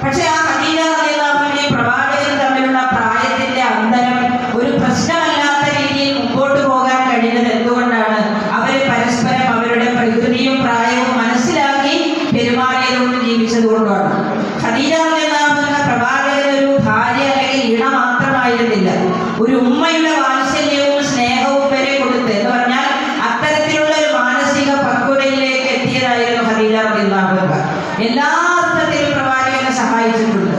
പക്ഷെ ആ ഖദീജ റളിയല്ലാഹു അൻഹയും പ്രവാചകനും തമ്മിലുള്ള പ്രായത്തിന്റെ അന്തരം ഒരു പ്രശ്നമല്ലാത്ത രീതിയിൽ മുമ്പോട്ട് പോകാൻ കഴിയുന്നത് എന്തുകൊണ്ടാണ്? അവര് പരസ്പരം അവരുടെ പ്രകൃതിയും പ്രായവും മനസ്സിലാക്കി പെരുമാറിയതുകൊണ്ട് ജീവിച്ചതുകൊണ്ടാണ്. ഖദീജ റളിയല്ലാഹു അൻഹ പ്രവാചകൻ ഒരു ഭാര്യ അല്ലെങ്കിൽ ഇണ മാത്രമായിരുന്നില്ല, ഒരു ഉമ്മയുടെ വാത്സല്യവും സ്നേഹവും വരെ കൊടുത്ത് എന്ന് പറഞ്ഞാൽ അത്തരത്തിലുള്ള ഒരു മാനസിക പക്വതയിലേക്ക് എത്തിയതായിരുന്നു ഖദീജ റളിയല്ലാഹു അൻഹ. എല്ലാ അർത്ഥത്തിലും പ്രവാചകനെ സഹായിച്ചിട്ടുണ്ട്.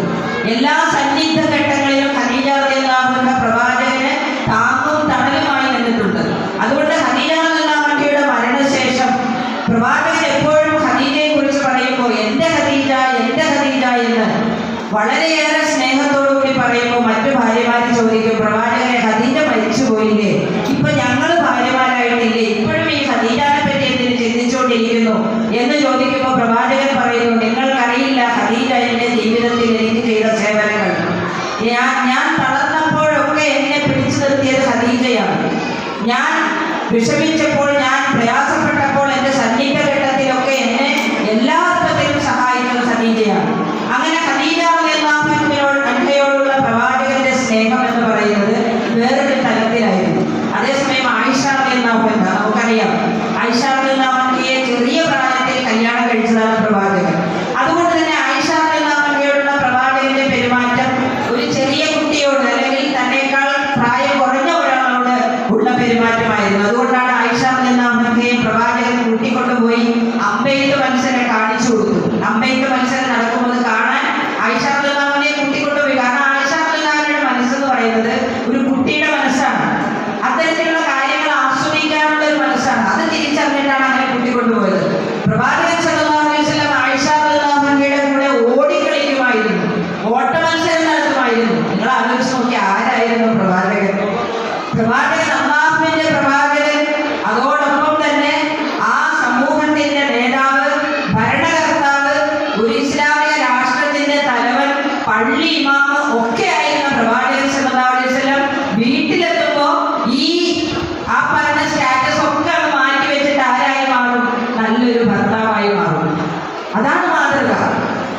എല്ലാ സന്നിഗ്ധ ഘട്ടങ്ങളിലും ഖദീജ റളിയല്ലാഹു അൻഹ പ്രവാചകന് താങ്ങും തണലുമായി നിന്നിട്ടുണ്ട്. അതുകൊണ്ട് ഖദീജ റളിയല്ലാഹു അൻഹയുടെ മരണശേഷം പ്രവാചകൻ എപ്പോഴും ഖദീജയെ കുറിച്ച് പറയുമ്പോൾ എൻ്റെ ഖദീജ എൻ്റെ ഖദീജ എന്ന് വളരെയേറെ സ്നേഹത്തോടുകൂടി പറയുമ്പോൾ മറ്റു ഭാര്യമാർ ചോദിക്കും, പ്രവാചകനെ ഖദീജ മരിച്ചു പോയില്ലേ, ഇപ്പൊ ഞങ്ങൾ ഭാര്യമാരായിട്ടില്ലേ, ഇപ്പോഴും ഈ ഖദീജയെ പറ്റി എന്തിന് ചിന്തിച്ചുകൊണ്ടിരിക്കുന്നു എന്ന് ചോദിക്കുമ്പോൾ പ്രവാചകൻ പറയുന്നു, നിങ്ങൾക്കറിയില്ല ഖദീജ എൻ്റെ ജീവിതത്തിൽ എനിക്ക് ചെയ്ത സേവനങ്ങൾ. ഞാൻ തളർന്നപ്പോഴൊക്കെ എന്നെ പിടിച്ചു നിർത്തിയത് ഖദീജയാണ്. ഞാൻ വിഷമിച്ചപ്പോൾ, ഞാൻ പ്രയാസപ്പെട്ടപ്പോൾ, എൻ്റെ സന്നിഗ്ധ ഘട്ടത്തിലൊക്കെ എന്നെ എല്ലാ അർത്ഥത്തിലും സഹായിക്കുന്നത് ഖദീജയാണ്. അങ്ങനെ ഖദീജ റളിയല്ലാഹു അൻഹയോടുള്ള പ്രവാചകന്റെ സ്നേഹം എന്ന് പറയുന്നത് വേറൊരു തലത്തിലായിരുന്നു. അതേസമയം ആയിഷ റളിയല്ലാഹു അൻഹ, നമുക്കറിയാം ആയിഷ റളിയല്ലാഹു അൻഹയെ ചെറിയ പ്രായത്തിൽ കല്യാണം കഴിച്ചതാണ് പ്രവാചകൻ. അതുകൊണ്ട് തന്നെ ആയിഷ റളിയല്ലാഹു അൻഹയോടുള്ള പ്രവാചകന്റെ പെരുമാറ്റം ഒരു ചെറിയ കുട്ടിയോട് അല്ലെങ്കിൽ തന്നേക്കാൾ പ്രായം കുറഞ്ഞ ഒരാളോട് ഉള്ള പെരുമാറ്റമായിരുന്നു. അതുകൊണ്ടാണ് ആയിഷ റളിയല്ലാഹു അൻഹയെ പ്രവാചകൻ കൂട്ടിക്കൊണ്ടുപോയി അമ്പെയ്ത്ത് മത്സരം കാണിച്ചു കൊടുത്തു. അമ്പെയ്ത്ത് മത്സരം നടക്കുമ്പോൾ കാണാൻ ആയിഷ റളിയല്ലാഹു അൻഹയെ കൂട്ടിക്കൊണ്ടുപോയി. കാരണം ആയിഷ റളിയല്ലാഹു അൻഹയുടെ മനസ്സെന്ന് പറയുന്നത് ഒരു കുട്ടിയുടെ മനസ്സാണ്. അത്തരത്തിലുള്ള കാര്യങ്ങൾ ആസ്വദിക്കാനുള്ള ഒരു മനസ്സാണ്. അത് തിരിച്ചറിഞ്ഞിട്ടാണ് അങ്ങനെ കൂട്ടിക്കൊണ്ടുപോയത്. പ്രവാചകൻ സല്ലല്ലാഹു അലൈഹി വസല്ലം ആയിഷ റളിയല്ലാഹു അൻഹയുടെ കൂടെ ഓടിക്കളിക്കുമായിരുന്നു, ഓട്ട മത്സരം നടത്തുമായിരുന്നു. നിങ്ങൾ ആലോചിച്ച് നോക്കി, ആരായിരുന്നു പ്രവാചകൻ? പ്രവാചകൻ അല്ലാഹുവിന്റെ പ്രവാചകൻ, അതോടൊപ്പം തന്നെ ആ സമൂഹത്തിന്റെ നേതാവ്, ഭരണകർത്താവ്, ഒരു ഇസ്ലാമിക രാഷ്ട്രത്തിന്റെ തലവൻ, പള്ളി ഇമാമ് ഒക്കെ ആയിരുന്ന പ്രവാചകൻ സല്ലല്ലാഹു അലൈഹി വസല്ലം വീട്ടിലെത്തുമ്പോൾ ആ പറഞ്ഞ സ്റ്റാറ്റസ് ഒക്കെ മാറ്റി വെച്ചിട്ട് ആരായി മാറും? നല്ലൊരു ഭർത്താവായി മാറും. അതാണ് മാതൃക.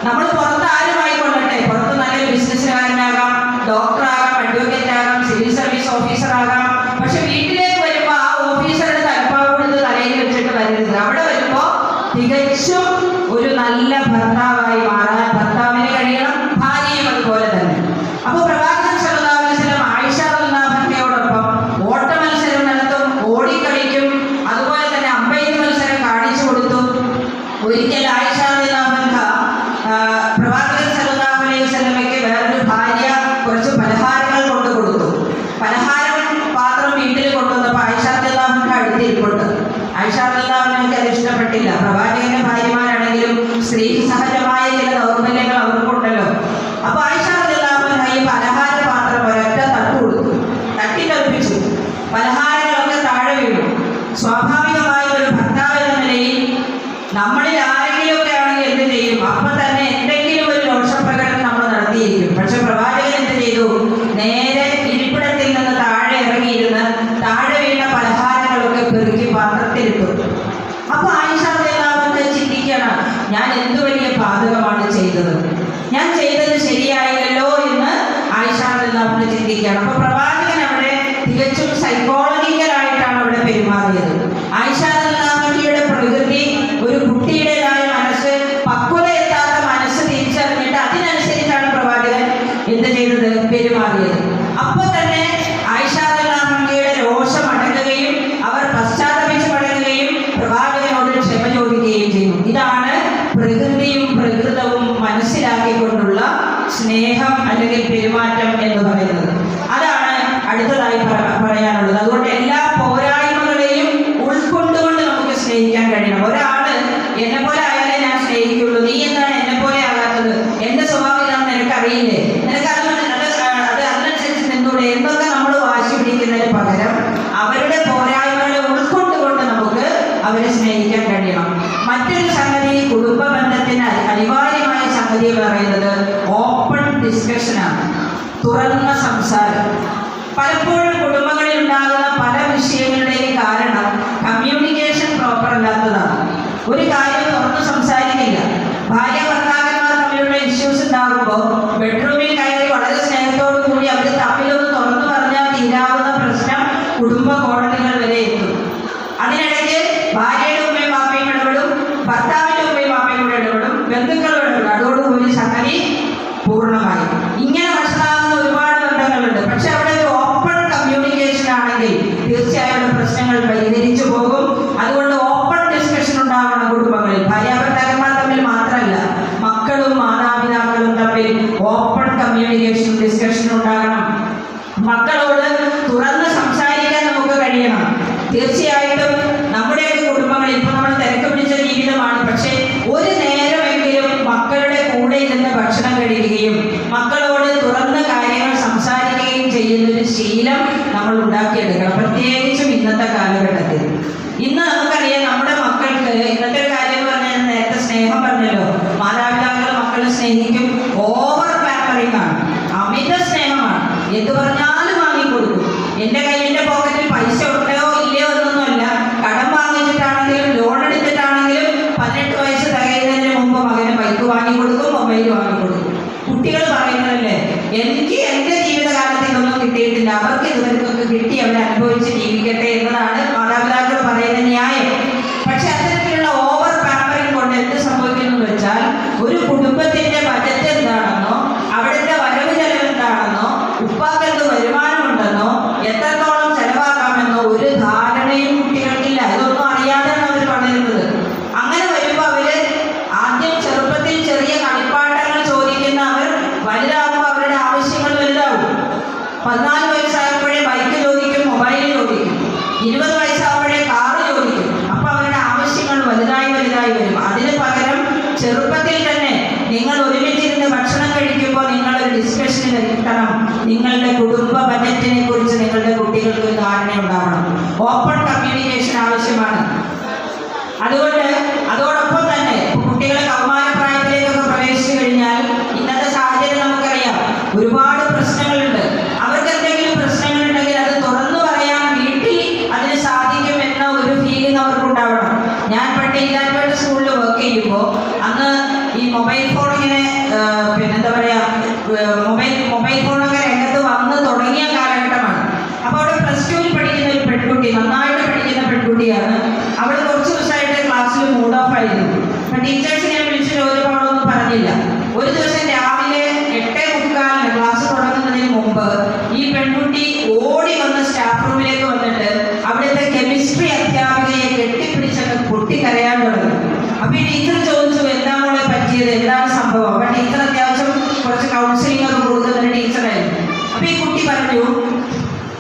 നമ്മൾ പുറത്ത് ആരുമായി കൊള്ളട്ടെ, പുറത്ത് നല്ലൊരു ബിസിനസ്സുകാരനാകാം, ഡോക്ടറാകാം, അഡ്വക്കേറ്റ് ആകാം, സിവിൽ സർവീസ് ഓഫീസർ ആകാം. പക്ഷെ വീട്ടിലേക്ക് വരുമ്പോൾ ആ ഓഫീസറുടെ തലപ്പാവ് കൊടുത്ത് തലയിൽ വെച്ചിട്ട് വരരുത്. അവിടെ വരുമ്പോൾ തികച്ചും ഒരു നല്ല ഭർത്താവായി മാറാൻ ഭർത്താവിന് കഴിയണം, ഭാര്യയും അതുപോലെ തന്നെ. അപ്പൊ പ്രവാചകൻ സല്ലല്ലാഹു അലൈഹി വസല്ലം ആയിഷ റളിയല്ലാഹു അൻഹയോടൊപ്പം ഓട്ട മത്സരം നടത്തും, ഓടിക്കളിക്കും, അതുപോലെ തന്നെ അമ്പെയ്ത്ത് മത്സരം കാണിച്ചു കൊടുത്തു. ഒരിക്കൽ ആയിഷ റളിയല്ലാഹു അൻഹ പ്രവാചകൻ സല്ലല്ലാഹു അലൈഹി വസല്ലമയ്ക്ക് വേറൊരു ഭാര്യ കുറച്ച് പലഹാരങ്ങൾ കൊണ്ടു കൊടുത്തു. പലഹാരം പാത്രം വീട്ടിൽ കൊണ്ടുവന്നപ്പോൾ ആയിഷ റളിയല്ലാഹു അൻഹ അടുത്തിരിപ്പുണ്ട്. ആയിഷ റളിയല്ലാഹു അൻഹയ്ക്ക് അത് ഇഷ്ടപ്പെട്ടില്ല. പ്രവാചകന്റെ ഭാര്യമാരാണെങ്കിലും സ്ത്രീ സഹജമായ ചില ദൗർബല്യങ്ങൾ അവർക്കുണ്ടല്ലോ. അപ്പൊ ആയിഷ റളിയല്ലാഹു അൻഹ ഈ പലഹാര പാത്രം ഒരൊറ്റ തട്ട് കൊടുത്തു, തട്ടിത്തെറിപ്പിച്ചു. പലഹാരങ്ങളൊക്കെ താഴെ വീണു. സ്വാഭാവികമായ ഒരു ഭർത്താവ് എന്ന നിലയിൽ നമ്മളിൽ ആരെങ്കിലുമൊക്കെ ആണെങ്കിൽ എന്ത് ചെയ്യും? അപ്പൊ തന്നെ എന്തെങ്കിലും ഒരു രോഷപ്രകടനം നമ്മൾ നടത്തിയിരിക്കും. പക്ഷെ പ്രവാചകൻ എന്ത് ചെയ്തു? നേരെ ഇരിപ്പിടത്തിൽ നിന്ന് താഴെ ഇറങ്ങിയിരുന്ന് താഴെ വീണ പലഹാരങ്ങളൊക്കെ പെറുക്കി പാത്രത്തിലിട്ടു. അപ്പൊ ആയിഷ റളിയല്ലാഹു അൻഹ ചിന്തിക്കണം, ഞാൻ എന്ത് വലിയ പാതകമാണ് ചെയ്തത്, ഞാൻ ചെയ്തത് ശരിയായില്ലല്ലോ എന്ന് ആയിഷ റളിയല്ലാഹു അൻഹ ചിന്തിക്കുകയാണ്. അപ്പൊ പ്രവാചകൻ അവിടെ തികച്ചും സൈക്കോളജിക്കലായിട്ടാണ് അവിടെ പെരുമാറിയത്. ആയിഷ റളിയല്ലാഹു അൻഹയുടെ പ്രകൃതി, ഒരു കുട്ടിയുടേതായ മനസ്സ്, പക്വത എത്താത്ത മനസ്സ് തിരിച്ചറിഞ്ഞിട്ട് അതിനനുസരിച്ചാണ് പ്രവാചകൻ എന്ത് ചെയ്തത്? പെരുമാറിയത്. അപ്പൊ തന്നെ ആയിഷ റളിയല്ലാഹു അൻഹയുടെ രോഷം അടങ്ങുകയും അവർ പശ്ചാത്തപിച്ച് മടങ്ങുകയും പ്രവാചകനോട് ക്ഷമ ചോദിക്കുകയും ചെയ്തു. ഇതാണ് പ്രകൃതിയും പ്രകൃതവും മനസ്സിലാക്കിക്കൊണ്ടുള്ള സ്നേഹം അല്ലെങ്കിൽ പെരുമാറ്റം എന്ന് പറയുന്നത്. അതാണ് അടുത്തതായി പറയാനുള്ളത്. അതുകൊണ്ട് എല്ലാ പോരായ്മകളെയും ഉൾക്കൊണ്ടുകൊണ്ട് നമുക്ക് സ്നേഹിക്കാൻ കഴിയണം. ഒരാള് എന്നെ പോലെ ആയാലേ ഞാൻ സ്നേഹിക്കുള്ളൂ, നീ എന്താണ് എന്നെ പോലെ ആകാത്തത്, എന്റെ സ്വഭാവം ഇതാണെന്ന് നിനക്കറിയില്ലേ, നിനക്ക് അത് അതിനനുസരിച്ച് നിന്നൂടെ എന്നൊക്കെ നമ്മൾ വാശി പിടിക്കുന്നതിന് പകരം അവരുടെ പോരായ്മകളെ ഉൾക്കൊണ്ടുകൊണ്ട് നമുക്ക് അവരെ സ്നേഹിക്കാൻ കഴിയണം. മറ്റൊരു സംഗതി, കുടുംബ ബന്ധത്തിന് അനിവാര്യമായ സംഗതി എന്ന് പറയുന്നത് ഓപ്പൺ ഡിസ്കഷനാണ്, തുറന്ന സംസാരം. പലപ്പോഴും കുടുംബങ്ങളിൽ ഉണ്ടാകുന്ന പല വിഷയങ്ങളുടെയും കാരണം കമ്മ്യൂണിക്കേഷൻ ഒരു കാര്യം തുറന്ന് സംസാരിക്കില്ല. ഭാര്യ ഭർത്താക്കന്മാർ തമ്മിലുള്ള ഇഷ്യൂസ് ഉണ്ടാകുമ്പോൾ ബെഡ്റൂമിൽ കയറി വളരെ സ്നേഹത്തോടു കൂടി അവർ തമ്മിലൊന്ന് തുറന്നു പറഞ്ഞാൽ തീരാവുന്ന പ്രശ്നം കുടുംബ കോടതികൾ വരെ എത്തും. അതിനിടയ്ക്ക് ഭാര്യയുടെ ഉമ്മയും വാപ്പയും ഇടപെടും, ഭർത്താവിന്റെ ഉമ്മയും വാപ്പയും കൂടെ ഇടപെടും, ബന്ധുക്കളും ഇടപെടും. അതോടുകൂടി സംഗതി പൂർണ്ണമായി. ഇങ്ങനെ വഷളാകുന്ന ഒരുപാട് ബന്ധങ്ങളുണ്ട്. പക്ഷെ അവിടെ ഒരു ഓപ്പൺ കമ്മ്യൂണിക്കേഷൻ ആണെങ്കിൽ തീർച്ചയായും പ്രശ്നങ്ങൾ പരിഹരിച്ചു പോകും. അതുകൊണ്ട് ഓപ്പൺ ഡിസ്കഷൻ ഉണ്ടാവണം കുടുംബങ്ങളിൽ. ഭാര്യാഭർത്താക്കന്മാർ തമ്മിൽ മാത്രമല്ല, മക്കളും മാതാപിതാക്കളും തമ്മിൽ ഓപ്പൺ കമ്മ്യൂണിക്കേഷൻ ഡിസ്കഷൻ ഉണ്ടാകണം. മക്കളോട് തുറന്ന് സംസാരിക്കാൻ നമുക്ക് കഴിയണം. തീർച്ചയായിട്ടും നമ്മുടെയൊക്കെ കുടുംബങ്ങളിൽ ഇപ്പോൾ നമ്മൾ തിരക്ക് പിടിച്ച ജീവിതമാണ്. പക്ഷേ ഒരു നേരമെങ്കിലും മക്കളുടെ കൂടെ ഇരുന്ന് ഭക്ഷണം കഴിക്കുകയും മക്കളോട് തുറന്ന കാര്യങ്ങൾ സംസാരിക്കുകയും ചെയ്യുന്നൊരു ശീലം നമ്മൾ ഉണ്ടാക്കിയെടുക്കണം, പ്രത്യേകിച്ചും ഇന്നത്തെ കാലഘട്ടത്തിൽ. ഇന്ന് നമുക്കറിയാം നമ്മുടെ മക്കൾക്ക് ഇന്നത്തെ ഒരു കാര്യം എന്ന് പറഞ്ഞാൽ, നേരത്തെ സ്നേഹം പറഞ്ഞല്ലോ, മാതാപിതാക്കൾ മക്കളെ സ്നേഹിക്കും. ഓവർ പാമ്പറിംഗ് ആണ്, അമിത സ്നേഹമാണ്. എന്ത് പറഞ്ഞാലും വാങ്ങിക്കൊടുക്കും. എൻ്റെ കയ്യിൻ്റെ പോക്കറ്റിൽ പൈസ ഉണ്ടോ ഇല്ലയോ എന്നൊന്നുമല്ല, കടം വാങ്ങിച്ചിട്ടാണെങ്കിലും ലോൺ എടുത്തിട്ടാണെങ്കിലും 18 വയസ്സ് തികയുന്നതിന് മുമ്പ് മകന് ബൈക്ക് വാങ്ങിക്കൊടുക്കും, മൊബൈൽ വാങ്ങിക്കൊടുക്കും. കുട്ടികൾ പറയുന്നതല്ലേ, എനിക്ക് എൻ്റെ ജീവിതകാലത്ത് ഇതൊന്നും കിട്ടിയിട്ടില്ല, അവർക്ക് ഇതുവർക്കൊക്കെ കിട്ടി, അവരെ അനുഭവിച്ച് ജീവിക്കട്ടെ എന്നതാണ് മാതാപിതാക്കൾ പറയുന്ന ന്യായം. പക്ഷെ അത്തരത്തിലുള്ള ഓവർ പാമ്പറിംഗ് കൊണ്ട് എന്ത് സംഭവിക്കുന്നു എന്ന് വെച്ചാൽ, ഒരു കുടുംബത്തിന്റെ ബജറ്റ് എന്താണെന്നോ അവിടുത്തെ വരവ് ചെലവ് എന്താണെന്നോ ഉപ്പാക്കൾക്ക് വരുമാനമുണ്ടെന്നോ എത്രത്തോളം ചെലവാക്കാമെന്നോ ഒരു ധാരണയും കുട്ടികൾക്കില്ല. ഇതൊന്നും അറിയാതെയാണ് അവർ വളരുന്നത്. അങ്ങനെ വരുമ്പോൾ അവര് ആദ്യം ചെറുപ്പത്തിൽ ചെറിയ കളിപ്പാട്ടങ്ങൾ ചോദിക്കുന്ന അവർ വലുതാകുമ്പോൾ അവരുടെ ആവശ്യങ്ങൾ വലുതാവും. 14 വയസ്സാകുമ്പോഴേ ബൈക്ക് ചോദിക്കും, മൊബൈൽ ചോദിക്കും. 20 വയസ്സാകുമ്പോഴേ കാറ് ചോദിക്കും. അപ്പൊ അവരുടെ ആവശ്യങ്ങൾ വലുതായി വലുതായി വരും. അതിന് പകരം ചെറുപ്പത്തിൽ തന്നെ നിങ്ങൾ ഒരുമിച്ചിരുന്ന് ഭക്ഷണം കഴിക്കുമ്പോൾ നിങ്ങളൊരു ഡിസ്കഷനിൽ എത്തണം. നിങ്ങളുടെ കുടുംബ ബജറ്റിനെ കുറിച്ച് നിങ്ങളുടെ കുട്ടികൾക്ക് ഒരു ധാരണ ഉണ്ടാവണം. ഓപ്പൺ കമ്മ്യൂണിക്കേഷൻ ആവശ്യമാണ്. അതുകൊണ്ട് അതോടൊപ്പം തന്നെ കുട്ടികളെ കൗമാരപ്രായത്തിലേക്കൊക്കെ പ്രവേശിച്ചു കഴിഞ്ഞാൽ ഇന്നത്തെ സാഹചര്യം നമുക്കറിയാം, ഒരുപാട് പ്രശ്നങ്ങളുണ്ട്. അവർക്ക് എന്തെങ്കിലും പ്രശ്നങ്ങളുണ്ടെങ്കിൽ അത് തുറന്നു പറയാൻ വീട്ടിൽ അതിന് സാധിക്കും എന്ന ഒരു ഫീലിംഗ് അവർക്കുണ്ടാവണം. ഞാൻ പണ്ട് ഇല്ലാത്ത സ്കൂളിൽ വർക്ക് ചെയ്യുമ്പോൾ അന്ന് ഈ മൊബൈൽ ഫോൺ ഇങ്ങനെ പിന്നെന്താ പറയാ മൊബൈൽ ഫോണൊക്കെ രംഗത്ത് വന്ന് തുടങ്ങിയ കാലഘട്ടമാണ്. അപ്പോൾ അവിടെ +2 പഠിക്കുന്ന ഒരു പെൺകുട്ടി, നന്നായിട്ട് പഠിക്കുന്ന പെൺകുട്ടിയാണ്. അവൾ കുറച്ച് ദിവസമായിട്ട് ക്ലാസ്സിൽ മൂഡ് ഓഫ് ആയിരുന്നു. അപ്പൊ ടീച്ചേഴ്സ് ഞാൻ വിളിച്ച് ചോദിച്ചപ്പോൾ അവളൊന്നും പറഞ്ഞില്ല. ഒരു ദിവസം രാവിലെ 8:45 ക്ലാസ് തുടങ്ങുന്നതിന് മുമ്പ് ഈ പെൺകുട്ടി ഓടി വന്ന് സ്റ്റാഫ് റൂമിലേക്ക് വന്നിട്ട് അവിടുത്തെ കെമിസ്ട്രി അധ്യാപികയെ കെട്ടിപ്പിടിച്ചൊക്കെ പൊട്ടിക്കരയാൻ തുടങ്ങി. അപ്പൊ ഈ ടീച്ചർ ചോദിച്ചു, എന്താ മോളെ പറ്റിയത്, എന്താണ് സംഭവം? അപ്പൊ ടീച്ചർ അത്യാവശ്യം കുറച്ച് കൗൺസിലിംഗ് ഒക്കെ കൊടുക്കുന്ന ടീച്ചറായിരുന്നു. അപ്പൊ ഈ കുട്ടി പറഞ്ഞു,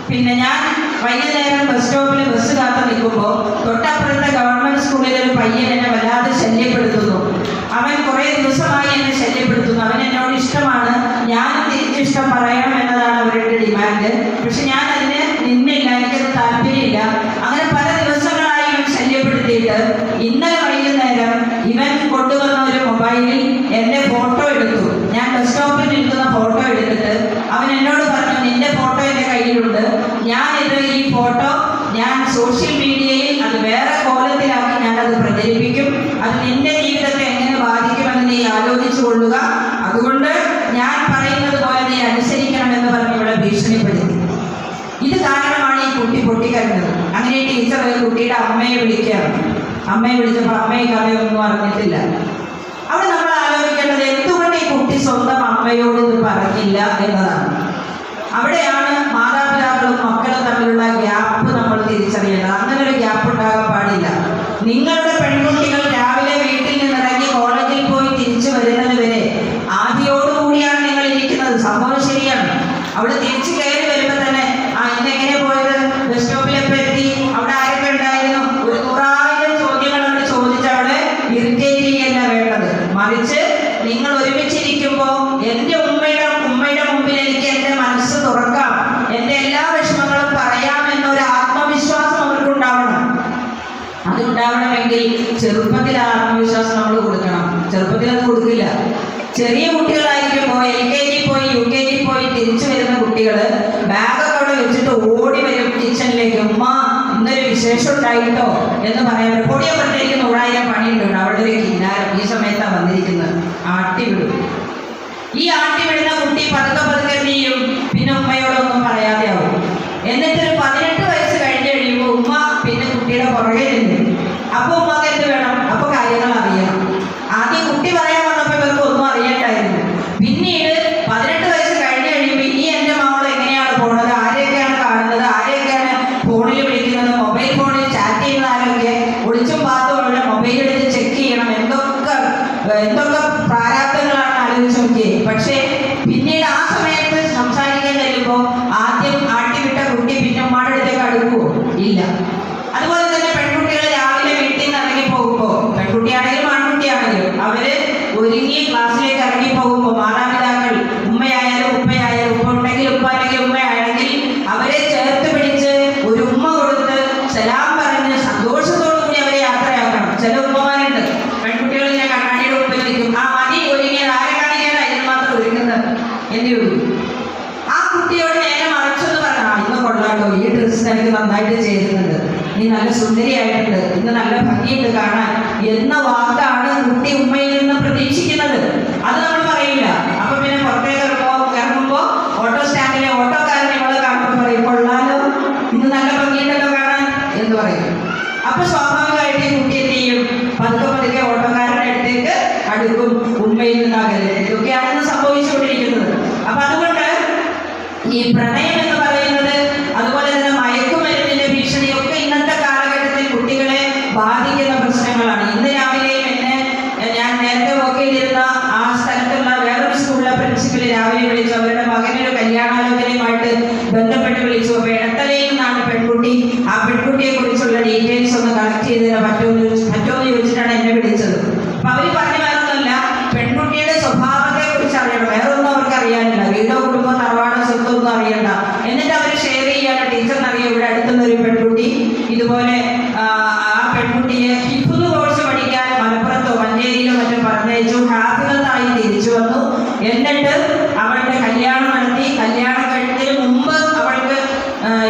പിന്നെ ഞാൻ വൈകുന്നേരം ബസ് സ്റ്റോപ്പിൽ ബസ് കാത്ത് നിൽക്കുമ്പോൾ തൊട്ടപ്പുറത്തെ ഗവൺമെന്റ് സ്കൂളിലെ ഒരു പയ്യൻ എന്നെ വല്ലാതെ ശല്യപ്പെടുത്തുന്നു. അവൻ കുറേ ദിവസമായി എന്നെ ശല്യപ്പെടുത്തുന്നു. അവൻ എന്നോട് ഇഷ്ടമാണ്, ഞാനും തിരിച്ചിഷ്ടം പറയണം എന്നതാണ് അവരുടെ ഡിമാൻഡ്. പക്ഷെ ഞാൻ അതിന് നിന്നില്ല, എനിക്കത് താല്പര്യമില്ല. അങ്ങനെ പല ദിവസങ്ങളായി ഇവൻ ശല്യപ്പെടുത്തിയിട്ട് ഇന്നലെ വൈകുന്നേരം ഇവൻ കൊണ്ടുവന്ന ഒരു മൊബൈലിൽ എൻ്റെ ഫോട്ടോ എടുത്തു. ഞാൻ ബസ് സ്റ്റോപ്പിൽ നിൽക്കുന്ന ഫോട്ടോ എടുത്തിട്ട് അവൻ എന്നോട് പറഞ്ഞു, നിന്റെ ഫോട്ടോ എൻ്റെ കയ്യിലുണ്ട്, ഞാനിത് ഈ ഫോട്ടോ ഞാൻ സോഷ്യൽ മീഡിയയിൽ അത് വേറെ കോലത്തിലാക്കി ഞാനത് പ്രചരിപ്പിക്കും, അത് നിന്റെ ജീവിതത്തെ എങ്ങനെ ബാധിക്കുമെന്ന് നീ ആലോചിച്ചു കൊള്ളുക, അതുകൊണ്ട് ഞാൻ പറയുന്നത് പോലെ നീ അനുസരിക്കണമെന്ന് പറഞ്ഞ് ഇവിടെ ഭീഷണിപ്പെടുത്തി. ഇത് കാരണമാണ് ഈ കുട്ടി പൊട്ടിക്കരുന്നത്. അങ്ങനെ ടീച്ചർ കുട്ടിയുടെ അമ്മയെ വിളിക്കുകയാണ്. അമ്മയെ വിളിച്ചപ്പോൾ അമ്മയെ കഥയൊന്നും അറിഞ്ഞിട്ടില്ല. അവിടെ നമ്മൾ ആലോചിക്കേണ്ടത്, എന്തുകൊണ്ട് ഈ കുട്ടി സ്വന്തം അമ്മയോട് ഇത് പറഞ്ഞില്ല എന്നതാണ്. അവിടെയാണ് മാതാപിതാക്കളും മക്കളും തമ്മിലുള്ള ഗ്യാപ്പ് നമ്മൾ തിരിച്ചറിയേണ്ടത്. അങ്ങനെ ഒരു ഗ്യാപ്പ് ഉണ്ടാകാൻ പാടില്ല. നിങ്ങളുടെ പെൺകുട്ടികൾ രാവിലെ വീട്ടിൽ നിന്നിറങ്ങി കോളേജിൽ പോയി തിരിച്ചു വരുന്നത് വരെ ആദിയോടുകൂടിയാണ് നിങ്ങൾ ഇരിക്കുന്നത്. സംഭവം ശരിയാണ്. അവിടെ തിരിച്ചു കയറി വരുമ്പോൾ തന്നെ ഇന്നെങ്ങനെ പോയത്, ബസ് സ്റ്റോപ്പിലെപ്പോൾ എത്തി, അവിടെ ആരൊക്കെ ഉണ്ടായിരുന്നു, ഒരു 100,000 ചോദ്യങ്ങൾ അവിടെ ചോദിച്ച് അവിടെ ഇറിറ്റേറ്റ് ചെയ്യല്ല വേണ്ടത്. മറിച്ച് നിങ്ങൾ ഒരുമിച്ചിരിക്കുമ്പോൾ എൻ്റെ ഉമ്മയുടെ മുമ്പിൽ എനിക്ക് എൻ്റെ മനസ്സ് തുറക്കാം, എൻ്റെ എല്ലാ വിഷമങ്ങളും പറയാം എന്നൊരു ആത്മവിശ്വാസം അവർക്കുണ്ടാവണം. അതുണ്ടാവണമെങ്കിൽ ചെറുപ്പത്തിൽ ആത്മവിശ്വാസം നമ്മൾ കൊടുക്കണം. ചെറുപ്പത്തിൽ അത് കൊടുക്കില്ല. ചെറിയ കുട്ടികളായിരിക്കുമ്പോൾ LKG പോയി UKG പോയി തിരിച്ചു വരുന്ന കുട്ടികൾ ബാഗൊക്കെ അവിടെ വെച്ചിട്ട് ഓടി വരും കിച്ചണിലേക്ക്, ഉമ്മ ഇന്നൊരു വിശേഷം ഉണ്ടായിട്ടോ എന്ന് പറയാൻ. പൊടിയെ പറഞ്ഞിരിക്കുന്ന 100,000 പണിയുണ്ട്. പുറകെ നിന്ന്. അപ്പോൾ ഉമ്മക്ക് എന്ത് വേണം? അപ്പോൾ കാര്യങ്ങൾ അറിയണം. ആദ്യം കുട്ടി പറയാൻ വന്നപ്പോൾ ഇവർക്ക് ഒന്നും അറിയണ്ടായിരുന്നു. പിന്നീട് 18 വയസ്സ് കഴിഞ്ഞ് കഴിയുമ്പോൾ ഇനി എൻ്റെ മകൾ എങ്ങനെയാണ് പോണത്, ആരെയൊക്കെയാണ് കാണുന്നത്, ആരെയൊക്കെയാണ് ഫോണിൽ വിളിക്കുന്നത്, മൊബൈൽ ഫോണിൽ ചാറ്റ് ചെയ്യുന്ന ആരൊക്കെ, ഒളിച്ചും പാത്തുമുള്ള മൊബൈൽ എടുത്ത് ചെക്ക് ചെയ്യണം, എന്തൊക്കെ പ്രാരാബ്ദങ്ങളാണ് ആലോചിച്ച് നോക്കിയേ. പക്ഷേ പിന്നീട് ആ സമയത്ത് സംസാരിക്കാൻ കഴിയുമ്പോൾ ആദ്യം ആട്ടിവിട്ട കുട്ടി പിന്നെ ഉമ്മയുടെ അടുത്തേക്ക് അടുക്കുമോ? ഇല്ല. അതുപോലെ തന്നെ പെൺകുട്ടികൾ രാവിലെ വീട്ടിൽ നിന്ന് ഇറങ്ങി പോകുമ്പോൾ, പെൺകുട്ടിയാണെങ്കിലും ആൺകുട്ടിയാണെങ്കിലും അവര് ഒരുങ്ങി ക്ലാസ്സിലേക്ക് ഇറങ്ങി പോകുമ്പോൾ മാതാപിതാക്കൾ ഉമ്മയായാലും ഉപ്പയായാലും, ഉപ്പ ഉണ്ടെങ്കിൽ ഉപ്പ അല്ലെങ്കിൽ ഉമ്മയാണെങ്കിൽ അവരെ ചേർത്ത് പിടിച്ച് ഒരു ഉമ്മ കൊടുത്ത് സലാം പറഞ്ഞ് സന്തോഷത്തോടു കൂടി അവരെ യാത്രയാക്കണം. ചില ഉമ്മമാരുണ്ട് പെൺകുട്ടികൾ ഇങ്ങനെ കണ്ണാടിയുടെ മുമ്പിൽ നിൽക്കും, ആ മതി ഒരുങ്ങിയത്, ആരെ കാണിക്കാനാണ് ഇതിന് മാത്രം ഒരുങ്ങുന്നത് എന്ന് ചോദിക്കും. ആ കുട്ടിയോട് നേരെ മറിച്ചെന്ന് പറഞ്ഞാൽ ഇന്ന് കൊള്ളാട്ടോ, ഈ ഡ്രസ്സ് എനിക്ക് നന്നായിട്ട് ചേരുന്നുണ്ട്, നീ നല്ല സുന്ദരിയായിട്ടുണ്ട്, ഇന്ന് നല്ല ഭംഗിയുണ്ട് കാണാൻ എന്ന വാക്കാണ് കുട്ടി ഉമ്മയിൽ നിന്ന് പ്രതീക്ഷിക്കുന്നത്. അത് നമ്മൾ പറയില്ല. അപ്പൊ പിന്നെ പുറത്തേക്ക് ഇറങ്ങുമ്പോൾ ഓട്ടോ സ്റ്റാൻഡിലെ ഓട്ടോക്കാരൻ ഇവളെ കാണുമ്പോൾ പറയും, കൊള്ളാലോ, ഇന്ന് നല്ല ഭംഗിയുണ്ടല്ലോ കാണാൻ എന്ന് പറയും. അപ്പൊ സ്വാഭാവികമായിട്ട് ഈ കുട്ടി എന്ത് ചെയ്യും? പതുക്കെ പതുക്കെ ഓട്ടോക്കാരൻ്റെ അടുത്തേക്ക് അടുക്കും, ഉമ്മയിൽ നിന്ന് അകലെ. ഇതൊക്കെയാണ് ഇന്ന് സംഭവിച്ചുകൊണ്ടിരിക്കുന്നത്. അപ്പൊ അതുകൊണ്ട് ഈ പ്രണയം എന്ന് പറയുന്നത്, അതുപോലെ തന്നെ മയക്കുമരുന്നിന്റെ ഭീഷണിയൊക്കെ ഇന്നത്തെ കാലഘട്ടത്തിൽ കുട്ടികളെ ബാധിക്കുന്ന പ്രശ്നങ്ങളാണ്. ഇന്ന് രാവിലെയും ഞാൻ നേരത്തെ വർക്ക് ചെയ്തിരുന്ന ആ സ്ഥലത്തുള്ള വേറൊരു സ്കൂളിലെ പ്രിൻസിപ്പൽ രാവിലെ വിളിച്ചു. അവരുടെ മകനൊരു കല്യാണാലോചനയുമായിട്ട് ബന്ധപ്പെട്ട് വിളിച്ചു. അപ്പോൾ ഇടത്തലയിൽ നിന്നാണ് പെൺകുട്ടി. ആ പെൺകുട്ടിയെ കുറിച്ചുള്ള ഡീറ്റെയിൽസ് ഒന്ന് കളക്ട് ചെയ്തതിന് പറ്റുമോ എന്ന് ചോദിച്ചിട്ടാണ് എന്നെ വിളിച്ചത്. അപ്പൊ അവർ പറഞ്ഞു വേറൊന്നുമല്ല, പെൺകുട്ടിയുടെ സ്വഭാവത്തെ കുറിച്ച് അറിയണം, വേറൊന്നും അവർക്ക് അറിയാനില്ല, വീടോ കുടുംബം തറവാടോ സ്വത്തൊന്നും അറിയണ്ട. എന്നിട്ട് അവർ ഷെയർ ചെയ്യാണ് ടീച്ചറിനറിയാം ഇവിടെ അടുത്തുനിന്നൊരു പെൺകുട്ടി ഇതുപോലെ ആ പെൺകുട്ടിയെ ഹിഫ്ദ് കോഴ്സ് പഠിക്കാൻ മലപ്പുറത്തോ മഞ്ചേരിയിലോ മറ്റും പറഞ്ഞയച്ചു. ഹാഫിളത്തായി തിരിച്ചു വന്നു. എന്നിട്ട് അവളുടെ കല്യാണം നടത്തി. കല്യാണം കഴിഞ്ഞതിന് മുമ്പ് അവൾക്ക്